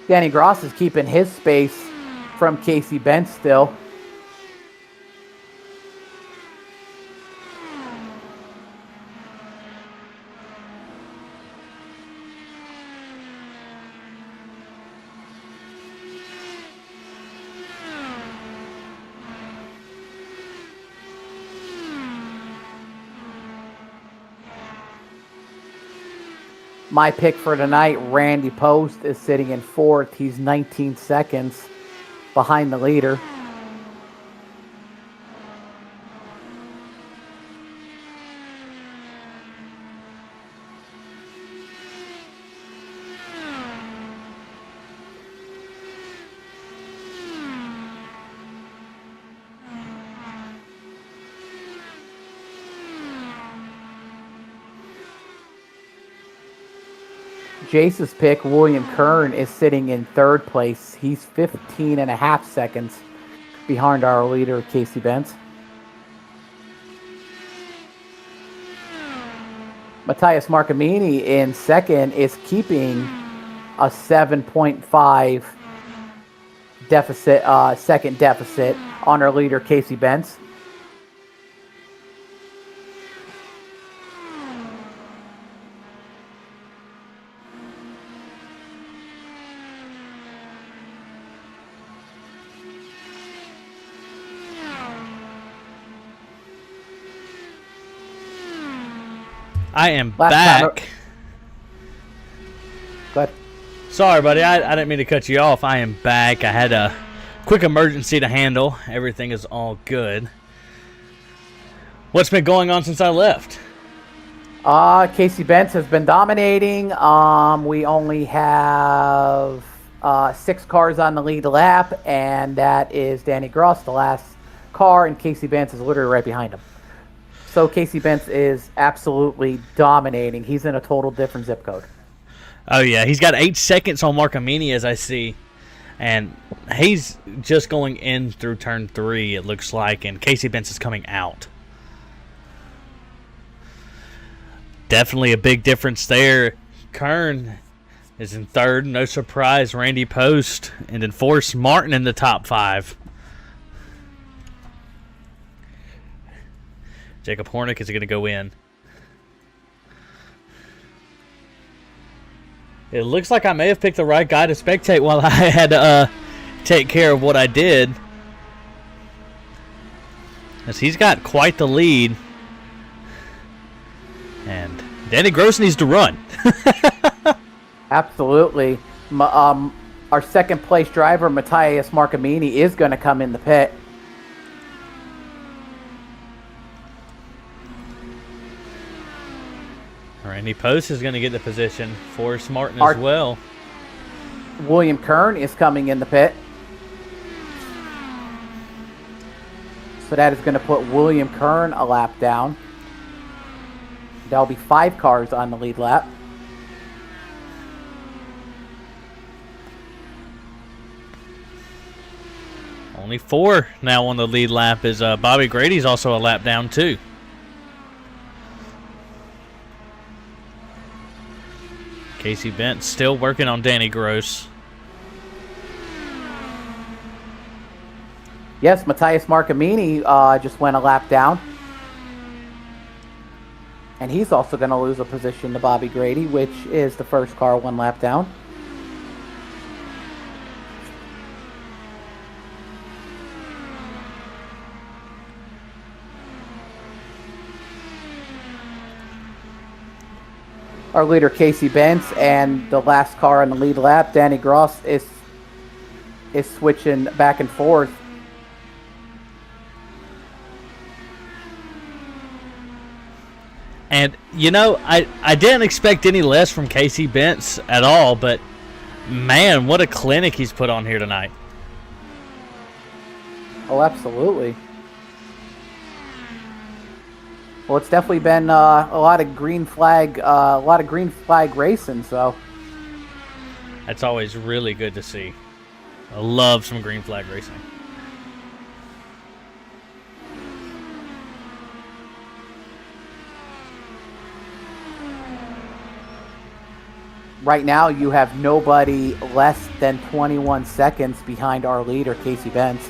Danny Gross is keeping his space from Casey Benz still. My pick for tonight, Randy Post, is sitting in 4th. He's 19 seconds behind the leader. Jace's pick, William Kern, is sitting in 3rd place. He's 15.5 seconds behind our leader, Casey Benz. Matthias Marcamini in 2nd is keeping a 7.5 deficit, second deficit on our leader, Casey Benz. I am back. Go ahead. Sorry, buddy. I didn't mean to cut you off. I am back. I had a quick emergency to handle. Everything is all good. What's been going on since I left? Casey Benz has been dominating. We only have 6 cars on the lead lap, and that is Danny Gross, the last car, and Casey Benz is literally right behind him. So Casey Benz is absolutely dominating. He's in a total different zip code. Oh, yeah. He's got 8 seconds on Marcamini, as I see. And he's just going in through turn 3, it looks like, and Casey Benz is coming out. Definitely a big difference there. Kern is in 3rd. No surprise. Randy Post. And then Forrest Martin in the top 5. Jacob Hornick is going to go in. It looks like I may have picked the right guy to spectate while I had to take care of what I did. As he's got quite the lead. And Danny Gross needs to run. Absolutely. Our second place driver, Matthias Marcamini, is going to come in the pit. Randy Post is going to get the position. Forrest Martin as well. William Kern is coming in the pit. So that is going to put William Kern a lap down. There'll be 5 cars on the lead lap. Only 4 now on the lead lap is Bobby Grady's also a lap down too. Casey Benz still working on Danny Gross. Yes, Matthias Marcamini just went a lap down. And he's also going to lose a position to Bobby Grady, which is the first car 1 lap down. our leader Casey Bentz, and the last car on the lead lap, Danny Gross, is switching back and forth. And, you know, I didn't expect any less from Casey Bentz at all, but, man, what a clinic he's put on here tonight. Oh, absolutely. Well, it's definitely been a lot of green flag racing, so. That's always really good to see. I love some green flag racing. Right now, you have nobody less than 21 seconds behind our leader, Casey Bentz.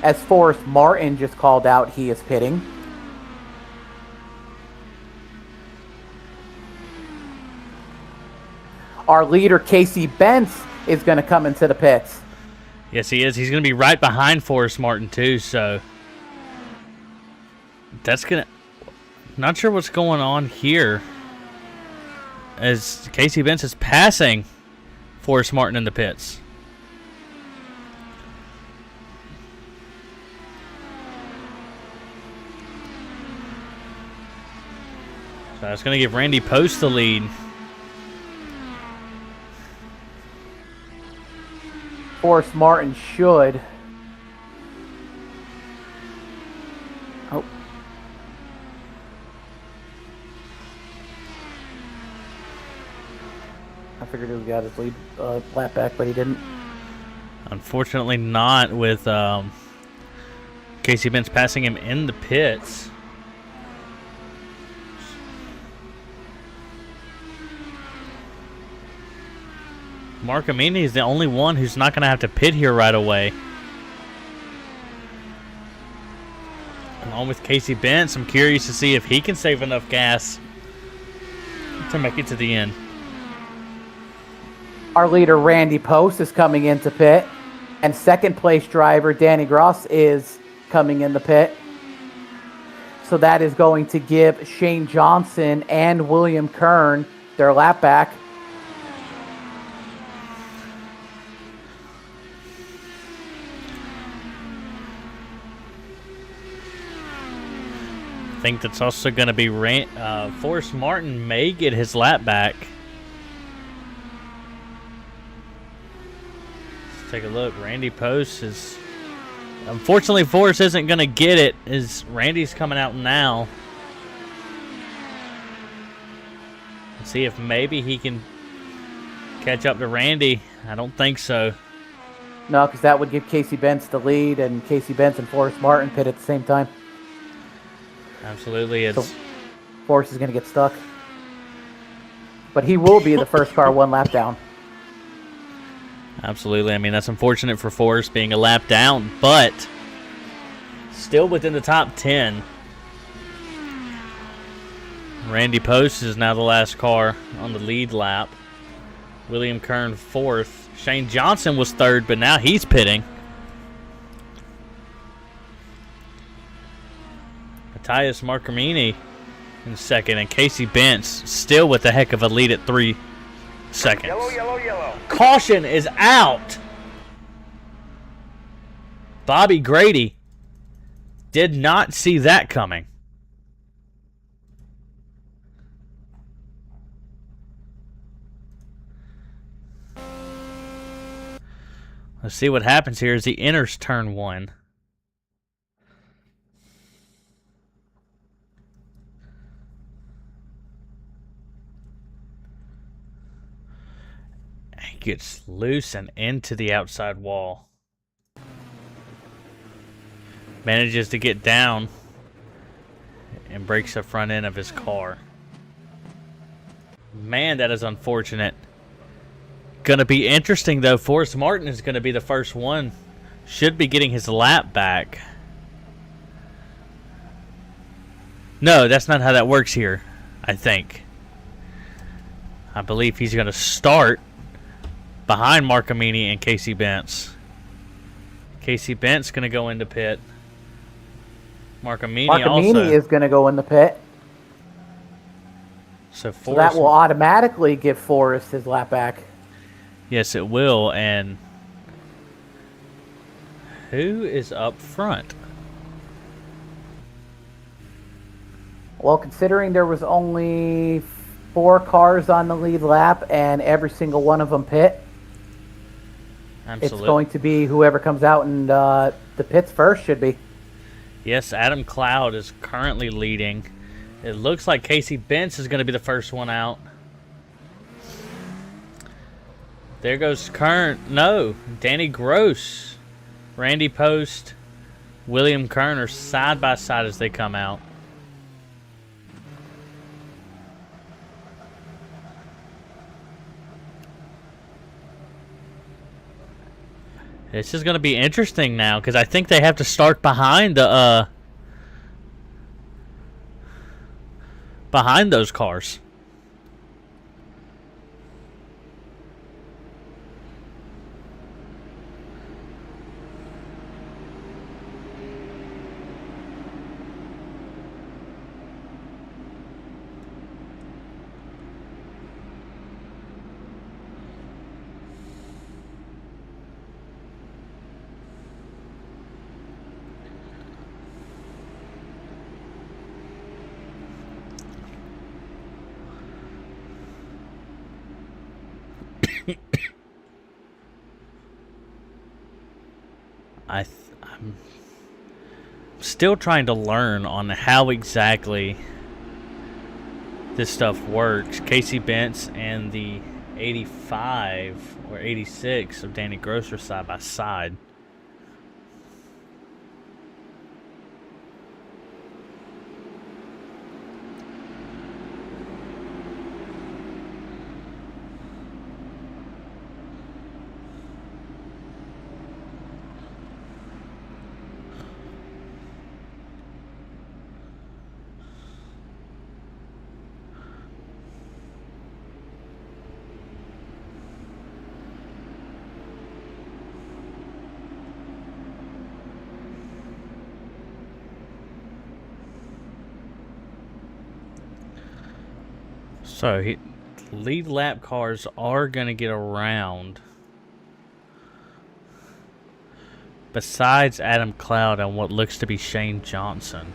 As Forrest Martin just called out, he is pitting. Our leader, Casey Bentz, is going to come into the pits. Yes, he is. He's going to be right behind Forrest Martin, too, so that's going to... Not sure what's going on here as Casey Bentz is passing Forrest Martin in the pits. So that's going to give Randy Post the lead. Forrest Martin should. Oh. I figured he got his lead lap back, but he didn't. Unfortunately not, with Casey Bentz passing him in the pits. Mark Amini is the only one who's not going to have to pit here right away. Along with Casey Bentz, I'm curious to see if he can save enough gas to make it to the end. Our leader, Randy Post, is coming into pit. And second place driver, Danny Gross, is coming in the pit. So that is going to give Shane Johnson and William Kern their lap back. I think that's also going to be Forrest Martin may get his lap back. Let's take a look. Randy Post is... Unfortunately, Forrest isn't going to get it as Randy's coming out now. Let's see if maybe he can catch up to Randy. I don't think so. No, because that would give Casey Bentz the lead, and Casey Bentz and Forrest Martin pit at the same time. Absolutely, it's... So Forrest is going to get stuck. But he will be the first car one lap down. Absolutely. I mean, that's unfortunate for Forrest being a lap down, but still within the top 10. Randy Post is now the last car on the lead lap. William Kern fourth. Shane Johnson was third, but now he's pitting. Matthias Marcamini in second, and Casey Bentz still with a heck of a lead at 3 seconds. Yellow, yellow, yellow. Caution is out. Bobby Grady did not see that coming. Let's see what happens here as he enters turn 1. He gets loose and into the outside wall. Manages to get down and breaks the front end of his car. Man, that is unfortunate. Gonna be interesting though. Forrest Martin is gonna be the first one. Should be getting his lap back. No, that's not how that works here, I think. I believe he's gonna start behind Markamini and Casey Bentz. Casey Bentz going to go into pit. Markamini also. is going to go in the pit. So that will automatically give Forrest his lap back. Yes, it will. And who is up front? Well, considering there was only 4 cars on the lead lap and every single one of them pit, Absolutely. It's going to be whoever comes out and the pits first should be. Yes, Adam Cloud is currently leading. It looks like Casey Bentz is going to be the first one out. There goes Danny Gross, Randy Post, William Kern are side by side as they come out. This is going to be interesting now because I think they have to start behind the behind those cars. I'm still trying to learn on how exactly this stuff works. Casey Bentz and the 85 or 86 of Danny Gross are side by side. So, lead lap cars are going to get around. Besides Adam Cloud and what looks to be Shane Johnson.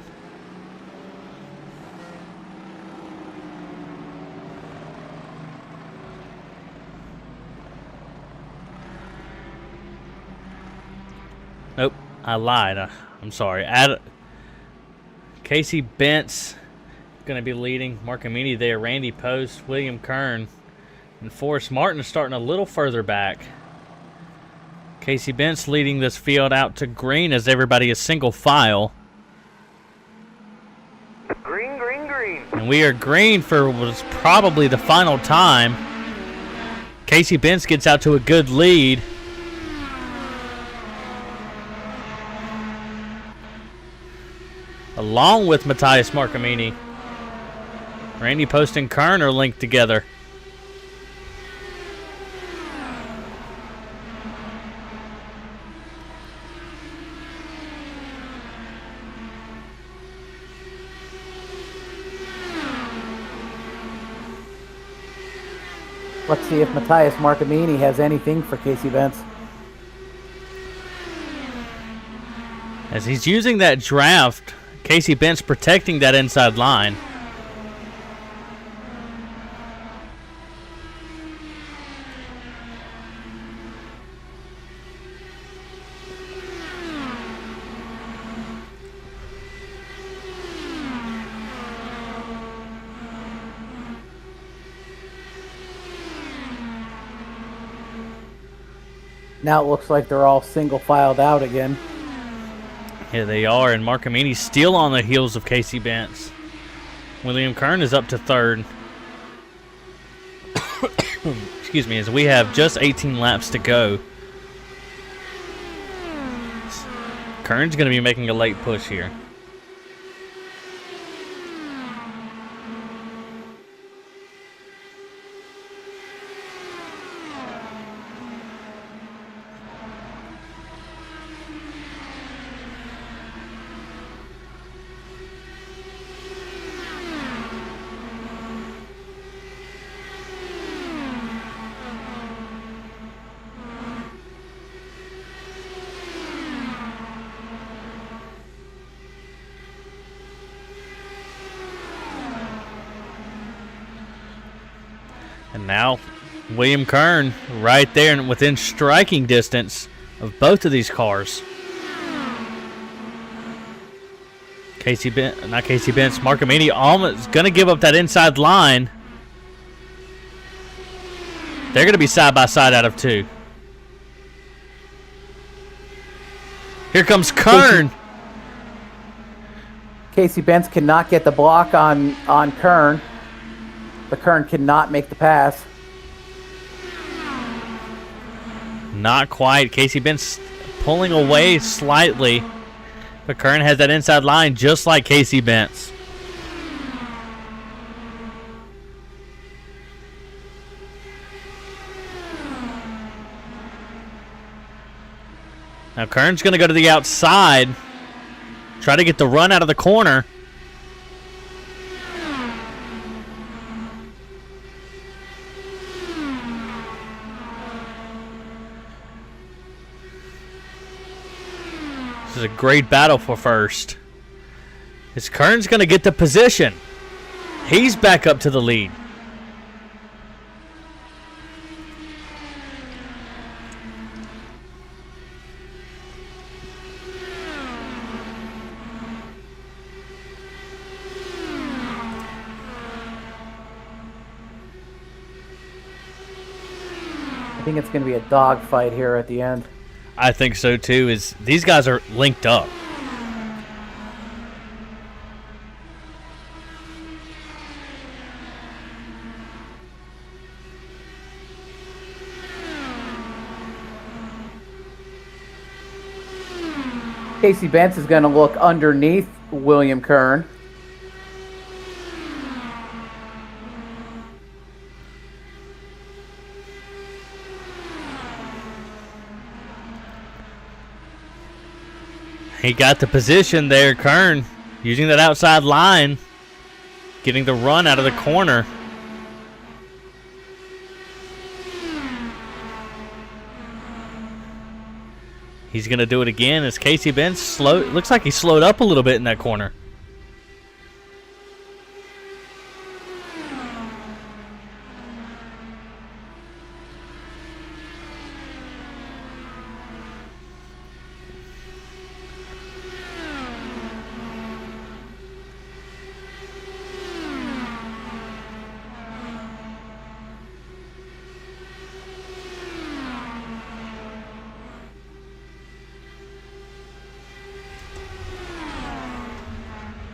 Nope, I lied. I'm sorry. Casey Bentz going to be leading. Markamini there. Randy Post, William Kern, and Forrest Martin starting a little further back. Casey Bentz leading this field out to green as everybody is single file. Green, green, green. And we are green for what's probably the final time. Casey Bentz gets out to a good lead. Along with Matthias Markamini. Randy Post and Kern are linked together. Let's see if Matthias Markamini has anything for Casey Bentz. As he's using that draft, Casey Bentz protecting that inside line. Now it looks like they're all single filed out again. Here they are, and Markamini's still on the heels of Casey Bentz. William Kern is up to third. Excuse me, as we have just 18 laps to go. Kern's going to be making a late push here. Now, William Kern right there and within striking distance of both of these cars. Mark Amini almost going to give up that inside line. They're going to be side by side out of 2. Here comes Kern. Casey Benz cannot get the block on Kern. The Kern cannot make the pass. Not quite. Casey Benz pulling away slightly. But Kern has that inside line just like Casey Benz. Now Kern's going to go to the outside. Try to get the run out of the corner. This is a great battle for first. As Kern's going to get the position. He's back up to the lead. I think it's going to be a dogfight here at the end. I think so too. Is these guys are linked up. Casey Benz is going to look underneath William Kern. He got the position there, Kern, using that outside line, getting the run out of the corner. He's going to do it again as Casey Benz looks like he slowed up a little bit in that corner.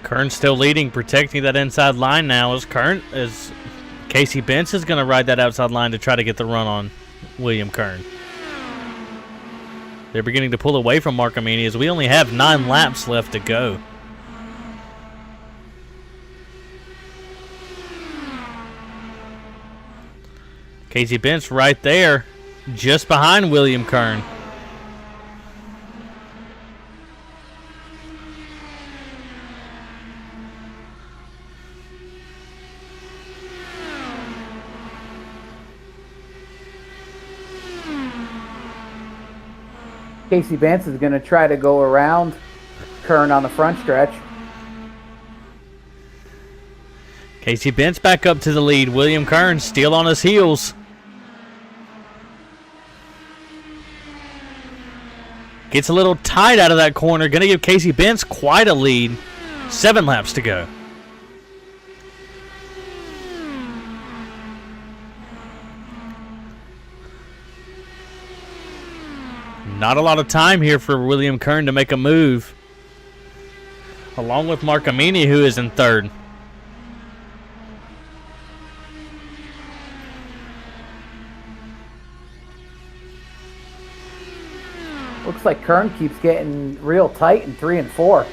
Kern's still leading, protecting that inside line now as Casey Benz is going to ride that outside line to try to get the run on William Kern. They're beginning to pull away from Mark Amini as we only have 9 laps left to go. Casey Benz right there, just behind William Kern. Casey Benz is going to try to go around Kern on the front stretch. Casey Benz back up to the lead. William Kern still on his heels. Gets a little tight out of that corner. Going to give Casey Benz quite a lead. 7 laps to go. Not a lot of time here for William Kern to make a move. Along with Mark Amini, who is in third. Looks like Kern keeps getting real tight in 3 and 4.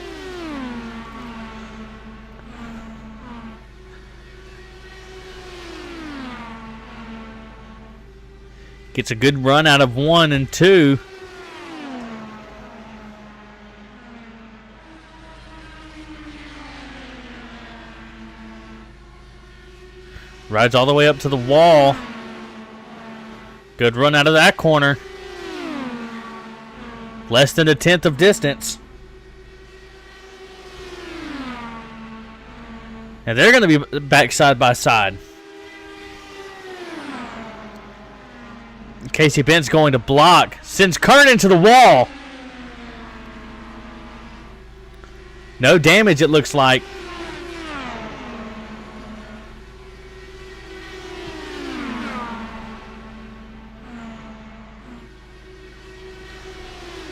Gets a good run out of 1 and 2. Rides all the way up to the wall. Good run out of that corner. Less than a 1/10 of distance. And they're going to be back side by side. Casey Bent's going to block. Sends Kern into the wall. No damage, it looks like.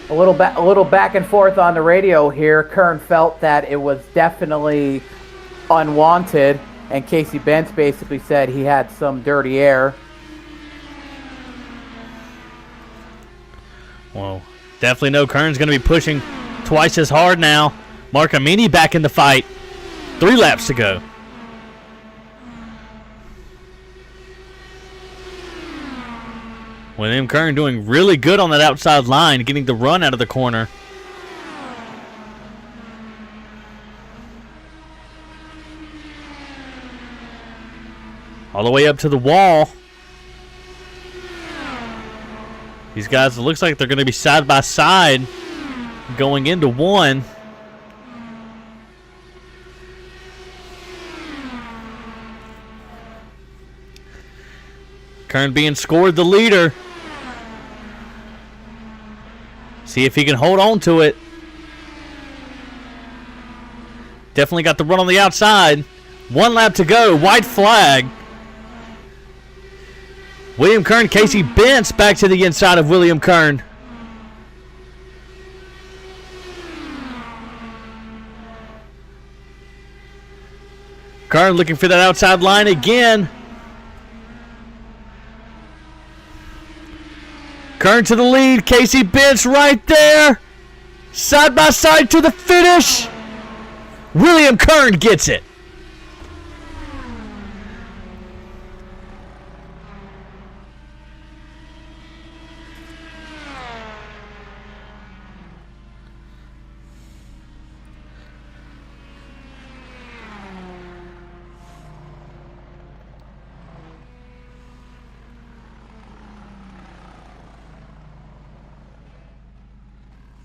A little back and forth on the radio here. Kern felt that it was definitely unwanted, and Casey Bentz basically said he had some dirty air. Well, definitely know Kern's going to be pushing twice as hard now. Mark Amini back in the fight. 3 laps to go. William Kern doing really good on that outside line, getting the run out of the corner. All the way up to the wall. These guys, it looks like they're going to be side by side going into one. Kern being scored the leader. See if he can hold on to it. Definitely got the run on the outside. 1 lap to go. White flag. William Kern, Casey Bentz back to the inside of William Kern. Kern looking for that outside line again. Kern to the lead. Casey Bentz right there. Side by side to the finish. William Kern gets it.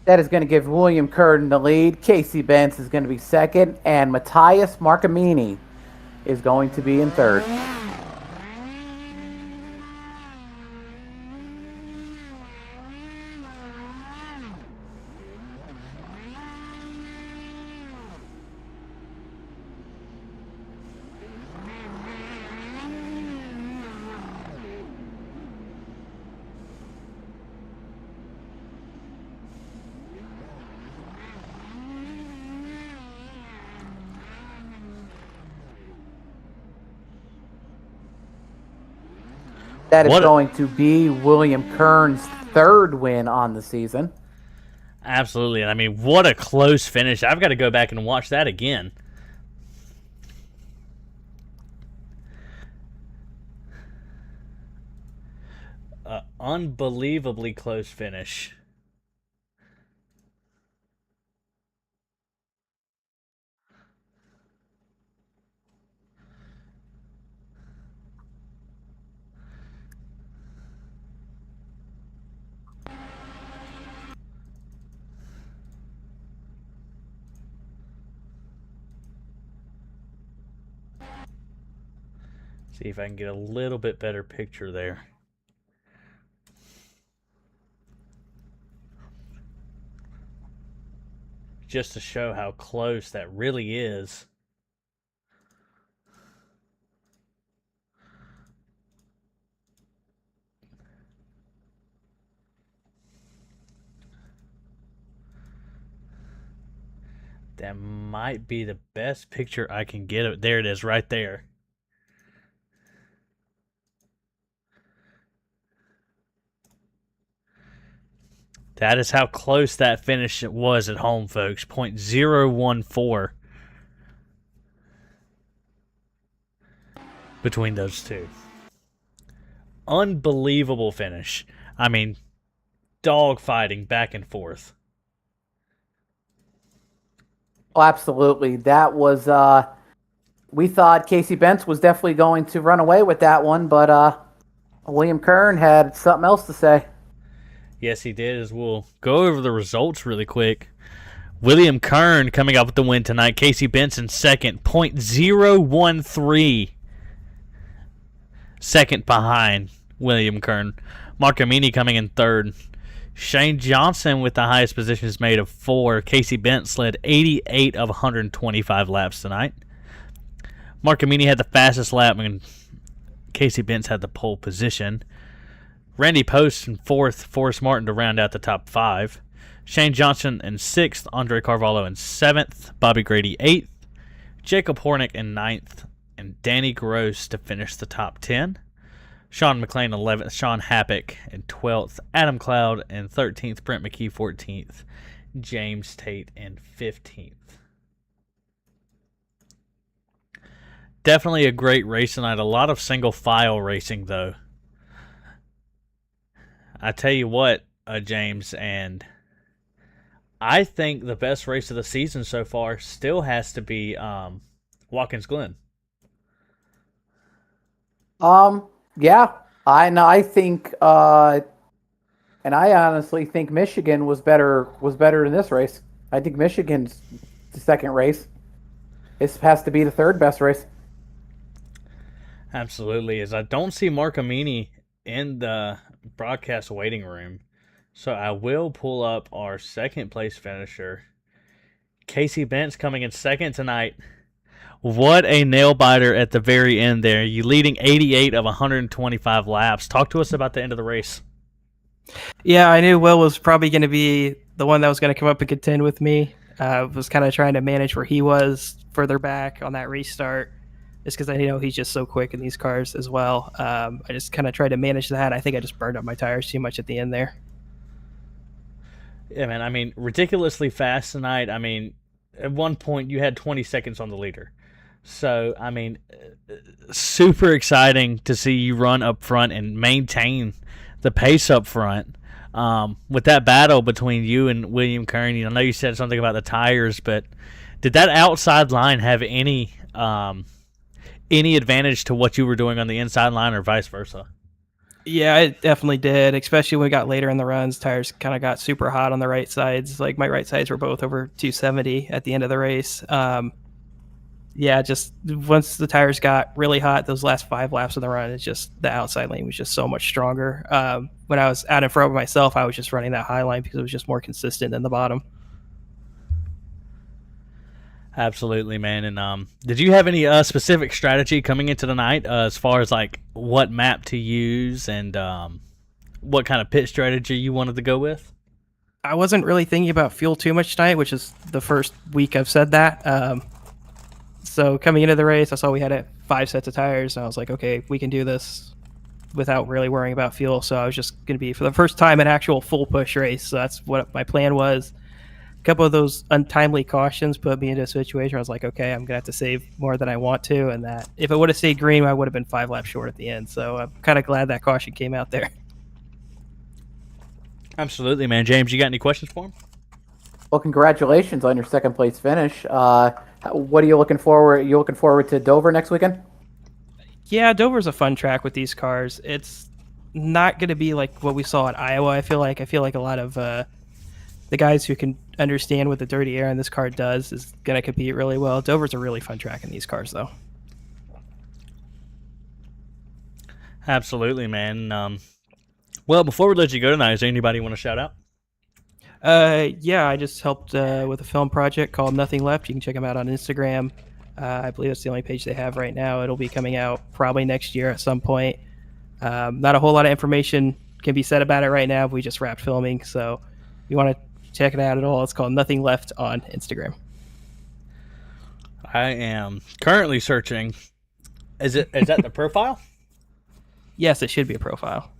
That is going to give William Kern the lead. Casey Bentz is going to be second, and Matthias Marcamini is going to be in third. That is going to be William Kern's third win on the season. Absolutely. And I mean, what a close finish. I've got to go back and watch that again. Unbelievably close finish. See if I can get a little bit better picture there. Just to show how close that really is. That might be the best picture I can get. There it is right there. That is how close that finish was at home, folks. .014 between those two. Unbelievable finish. I mean, dog fighting back and forth. Oh, absolutely. That was, we thought Casey Bentz was definitely going to run away with that one, but William Kern had something else to say. Yes, he did, as we'll go over the results really quick. William Kern coming up with the win tonight. Casey Bentz in second, .013. Second behind William Kern. Mark Amini coming in third. Shane Johnson with the highest positions made of 4. Casey Bentz led 88 of 125 laps tonight. Mark Amini had the fastest lap, and Casey Bentz had the pole position. Randy Post in 4th, Forrest Martin to round out the top 5. Shane Johnson in 6th, Andre Carvalho in 7th, Bobby Grady 8th, Jacob Hornick in 9th, and Danny Gross to finish the top 10. Sean McLean 11th, Sean Happick in 12th, Adam Cloud in 13th, Brent McKee 14th, James Tate in 15th. Definitely a great race tonight. A lot of single file racing, though. I tell you what, James, and I think the best race of the season so far still has to be Watkins Glen. Yeah, I think, and I honestly think Michigan was better in this race. I think Michigan's the second race. This has to be the third best race. Absolutely, as I don't see Mark Amini in the broadcast waiting room, so I will pull up our second place finisher. Casey Bentz coming in second tonight. What a nail biter at the very end there. You leading 88 of 125 laps. Talk to us about the end of the race. Yeah, I knew Will was probably going to be the one that was going to come up and contend with me. I was kind of trying to manage where he was further back on that restart, just because I know he's just so quick in these cars as well. I just kind of tried to manage that. I think I just burned up my tires too much at the end there. Yeah, man, I mean, ridiculously fast tonight. I mean, at one point you had 20 seconds on the leader. So, I mean, super exciting to see you run up front and maintain the pace up front. With that battle between you and William Kern, I know you said something about the tires, but did that outside line have any advantage to what you were doing on the inside line or vice versa? Yeah, it definitely did, especially when we got later in the runs. Tires kind of got super hot on the right sides. Like, my right sides were both over 270 at the end of the race. Yeah, just once the tires got really hot, those last 5 laps of the run, it's just the outside lane was just so much stronger. When I was out in front of myself, I was just running that high line because it was just more consistent than the bottom. Absolutely, man. And did you have any specific strategy coming into the night as far as like what map to use and what kind of pit strategy you wanted to go with? I wasn't really thinking about fuel too much tonight, which is the first week I've said that. So coming into the race, I saw we had 5 sets of tires, and I was like, okay, we can do this without really worrying about fuel. So I was just going to be, for the first time, an actual full push race. So that's what my plan was. A couple of those untimely cautions put me into a situation where I was like, okay, I'm going to have to save more than I want to, and that if it would have stayed green, I would have been 5 laps short at the end. So I'm kind of glad that caution came out there. Absolutely, man. James, you got any questions for him? Well, congratulations on your second place finish. What are you looking forward? You looking forward to Dover next weekend? Yeah, Dover's a fun track with these cars. It's not going to be like what we saw at Iowa. I feel like a lot of the guys who can understand what the dirty air in this car does is going to compete really well. Dover's a really fun track in these cars, though. Absolutely, man. Well, before we let you go tonight, is there anybody you want to shout out? Yeah, I just helped with a film project called Nothing Left. You can check them out on Instagram. I believe that's the only page they have right now. It'll be coming out probably next year at some point. Not a whole lot of information can be said about it right now. We just wrapped filming, so if you want to check it out at all, it's called Nothing Left on Instagram. I am currently searching. Is that the profile? Yes, it should be a profile.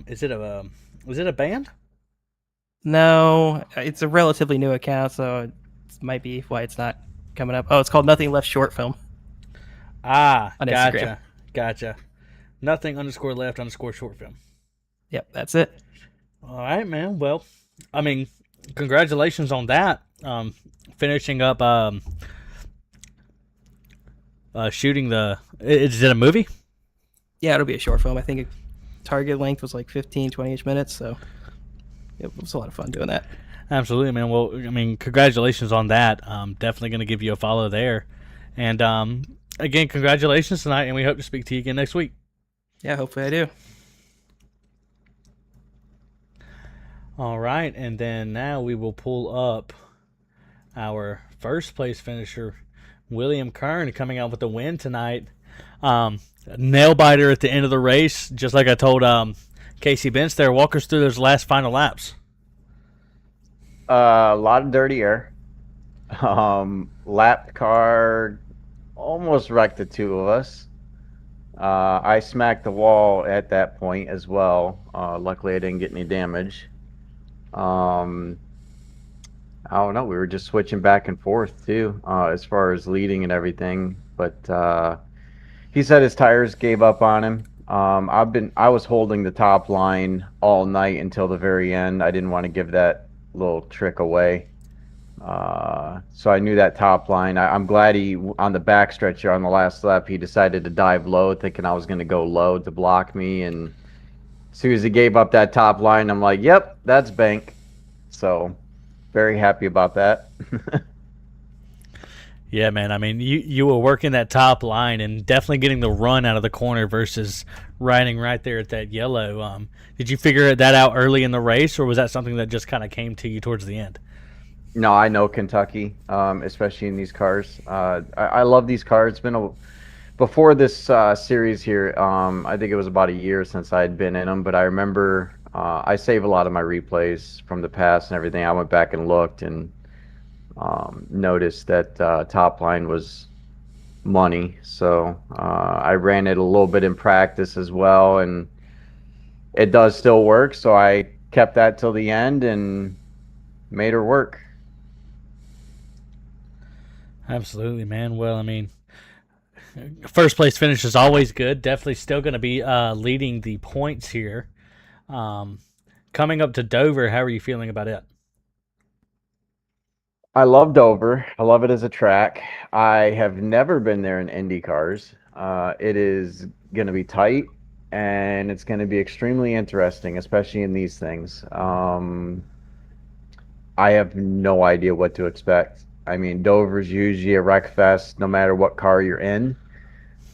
Is it a band? No, it's a relatively new account, so it might be why it's not coming up. Oh, it's called Nothing Left Short Film. Ah, on gotcha, Instagram. Gotcha. Nothing_left_short film. Yep, that's it. All right, man. Well, I mean, congratulations on that. Finishing up shooting the. Is it a movie? Yeah, it'll be a short film. I think target length was like 15, 20-ish minutes, so it was a lot of fun doing that. Absolutely, man. Well, I mean, congratulations on that. Definitely going to give you a follow there. And again, congratulations tonight, and we hope to speak to you again next week. Yeah, hopefully I do. All right, and then now we will pull up our first place finisher, William Kern, coming out with a win tonight. Nail biter at the end of the race, just like I told Casey Bench there. Walk us through those last final laps. A lot of dirty air. Lap car almost wrecked the two of us. I smacked the wall at that point as well. Luckily, I didn't get any damage. I don't know. We were just switching back and forth too, as far as leading and everything. But he said his tires gave up on him. I was holding the top line all night until the very end. I didn't want to give that little trick away. So I knew that top line. I'm glad he, on the backstretch on the last lap, he decided to dive low, thinking I was going to go low to block me. And as soon as he gave up that top line, I'm like, yep, that's bank. So very happy about that. Yeah, man. I mean, you were working that top line and definitely getting the run out of the corner versus riding right there at that yellow. Did you figure that out early in the race, or was that something that just kind of came to you towards the end? No, I know Kentucky, especially in these cars. I love these cars. It's been before this series here. I think it was about a year since I had been in them, but I remember I save a lot of my replays from the past and everything. I went back and looked and noticed that top line was money. So I ran it a little bit in practice as well, and it does still work. So I kept that till the end and made her work. Absolutely, man. Well, I mean, first place finish is always good. Definitely still going to be leading the points here. Coming up to Dover, how are you feeling about it? I love Dover. I love it as a track. I have never been there in Indy cars. It is going to be tight, and it's going to be extremely interesting, especially in these things. I have no idea what to expect. I mean, Dover's usually a wreck fest no matter what car you're in.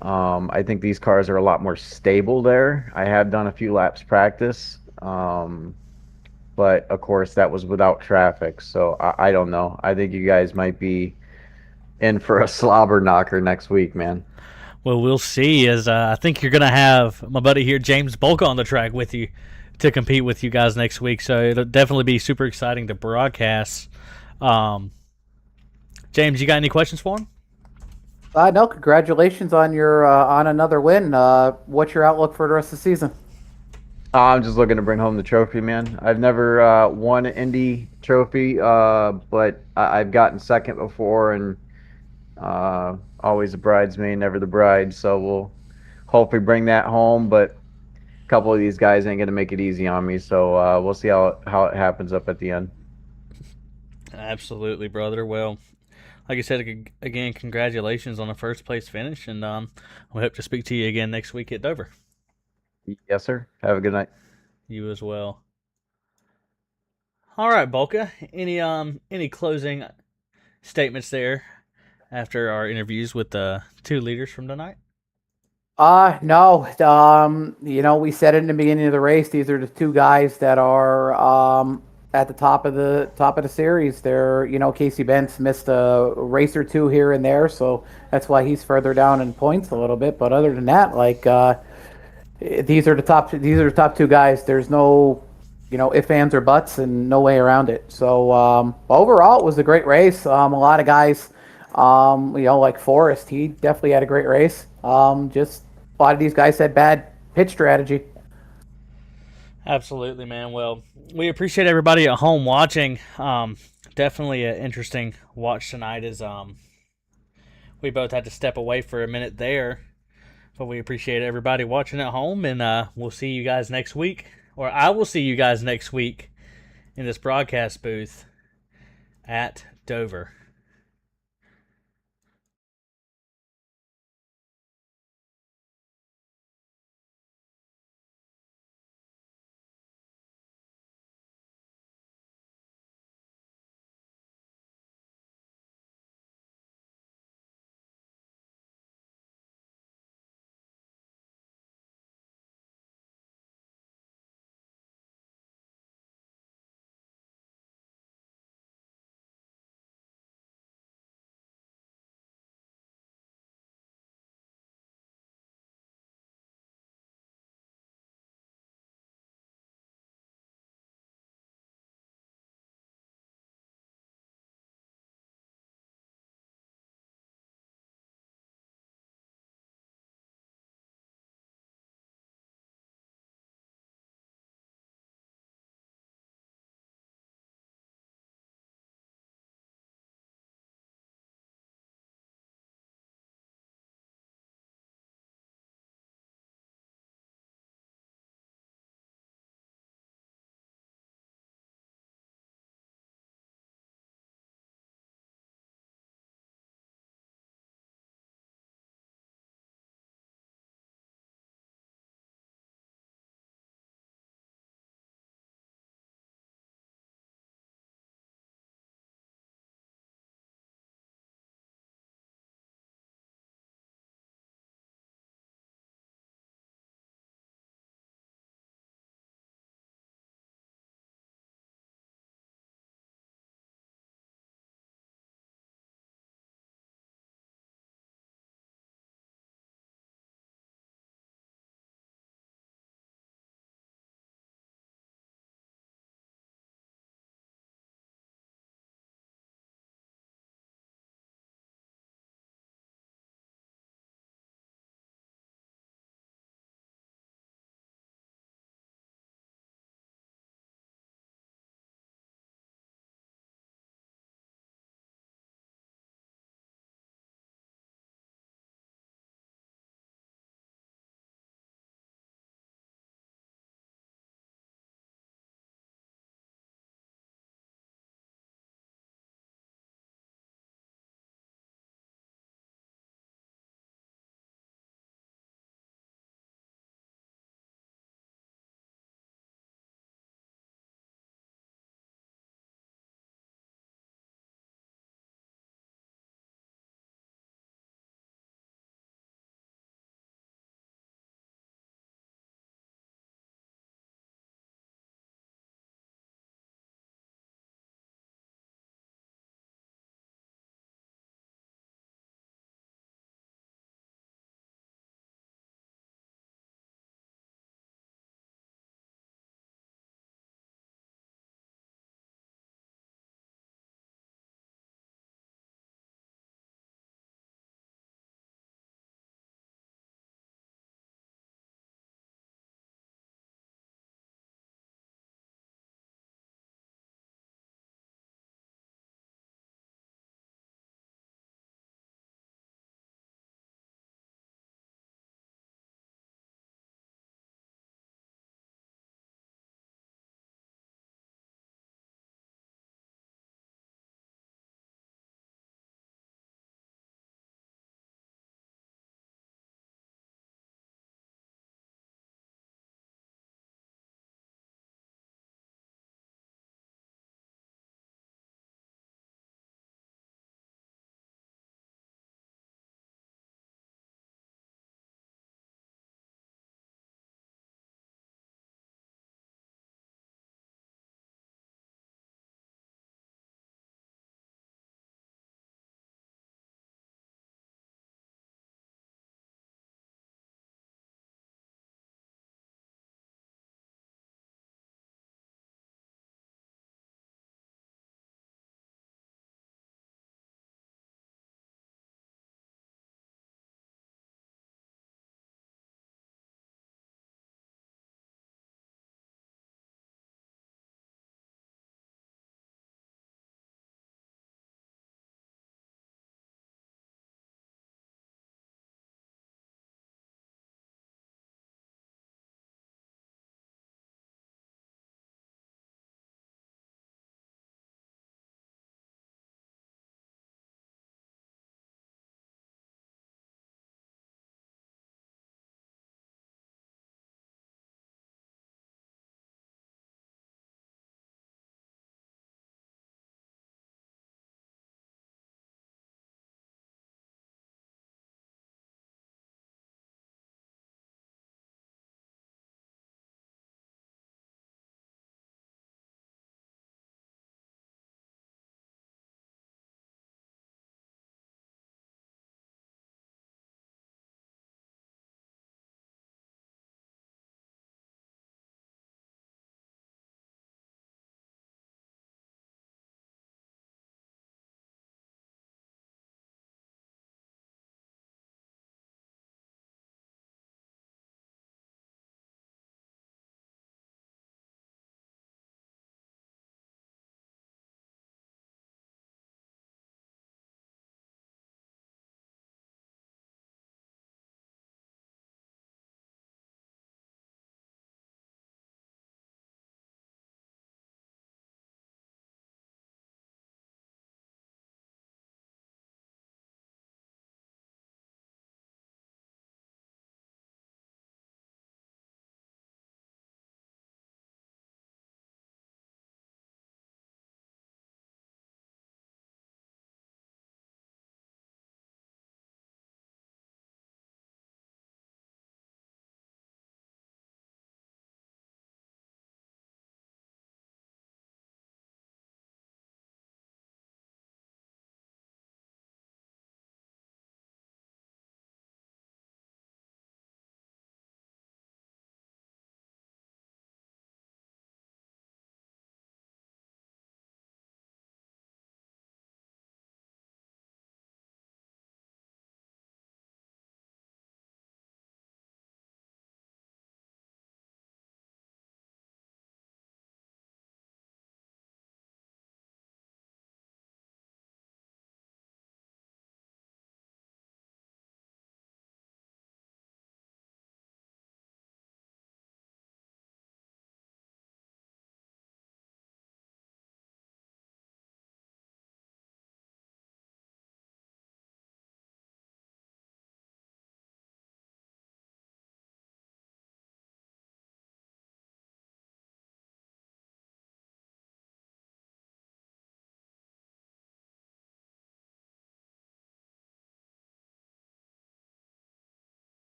I think these cars are a lot more stable there. I have done a few laps practice, but of course that was without traffic, so I don't know. I think you guys might be in for a slobber knocker next week, man. Well, we'll see. As I think you're going to have my buddy here, James Bulka, on the track with you to compete with you guys next week, so it'll definitely be super exciting to broadcast. James, you got any questions for him? No, congratulations on your on another win. What's your outlook for the rest of the season? I'm just looking to bring home the trophy, man. I've never won an Indy trophy, but I've gotten second before, and always the bridesmaid, never the bride. So we'll hopefully bring that home, but a couple of these guys ain't going to make it easy on me, so we'll see how it happens up at the end. Absolutely, brother. Well, like I said, again, congratulations on the first place finish, and we hope to speak to you again next week at Dover. Yes, sir. Have a good night. You as well. All right, Bulka. Any closing statements there after our interviews with the two leaders from tonight? No. We said it in the beginning of the race. These are the two guys that are at the top of the series. They're, Casey Benz missed a race or two here and there, so that's why he's further down in points a little bit. But other than that, these are the top two guys. There's no, ifs, ands, or buts, and no way around it. So overall, it was a great race. A lot of guys, like Forrest, he definitely had a great race. Just a lot of these guys had bad pitch strategy. Absolutely, man. Well, we appreciate everybody at home watching. Definitely an interesting watch tonight as we both had to step away for a minute there. But we appreciate everybody watching at home, and we'll see you guys next week. Or I will see you guys next week in this broadcast booth at Dover.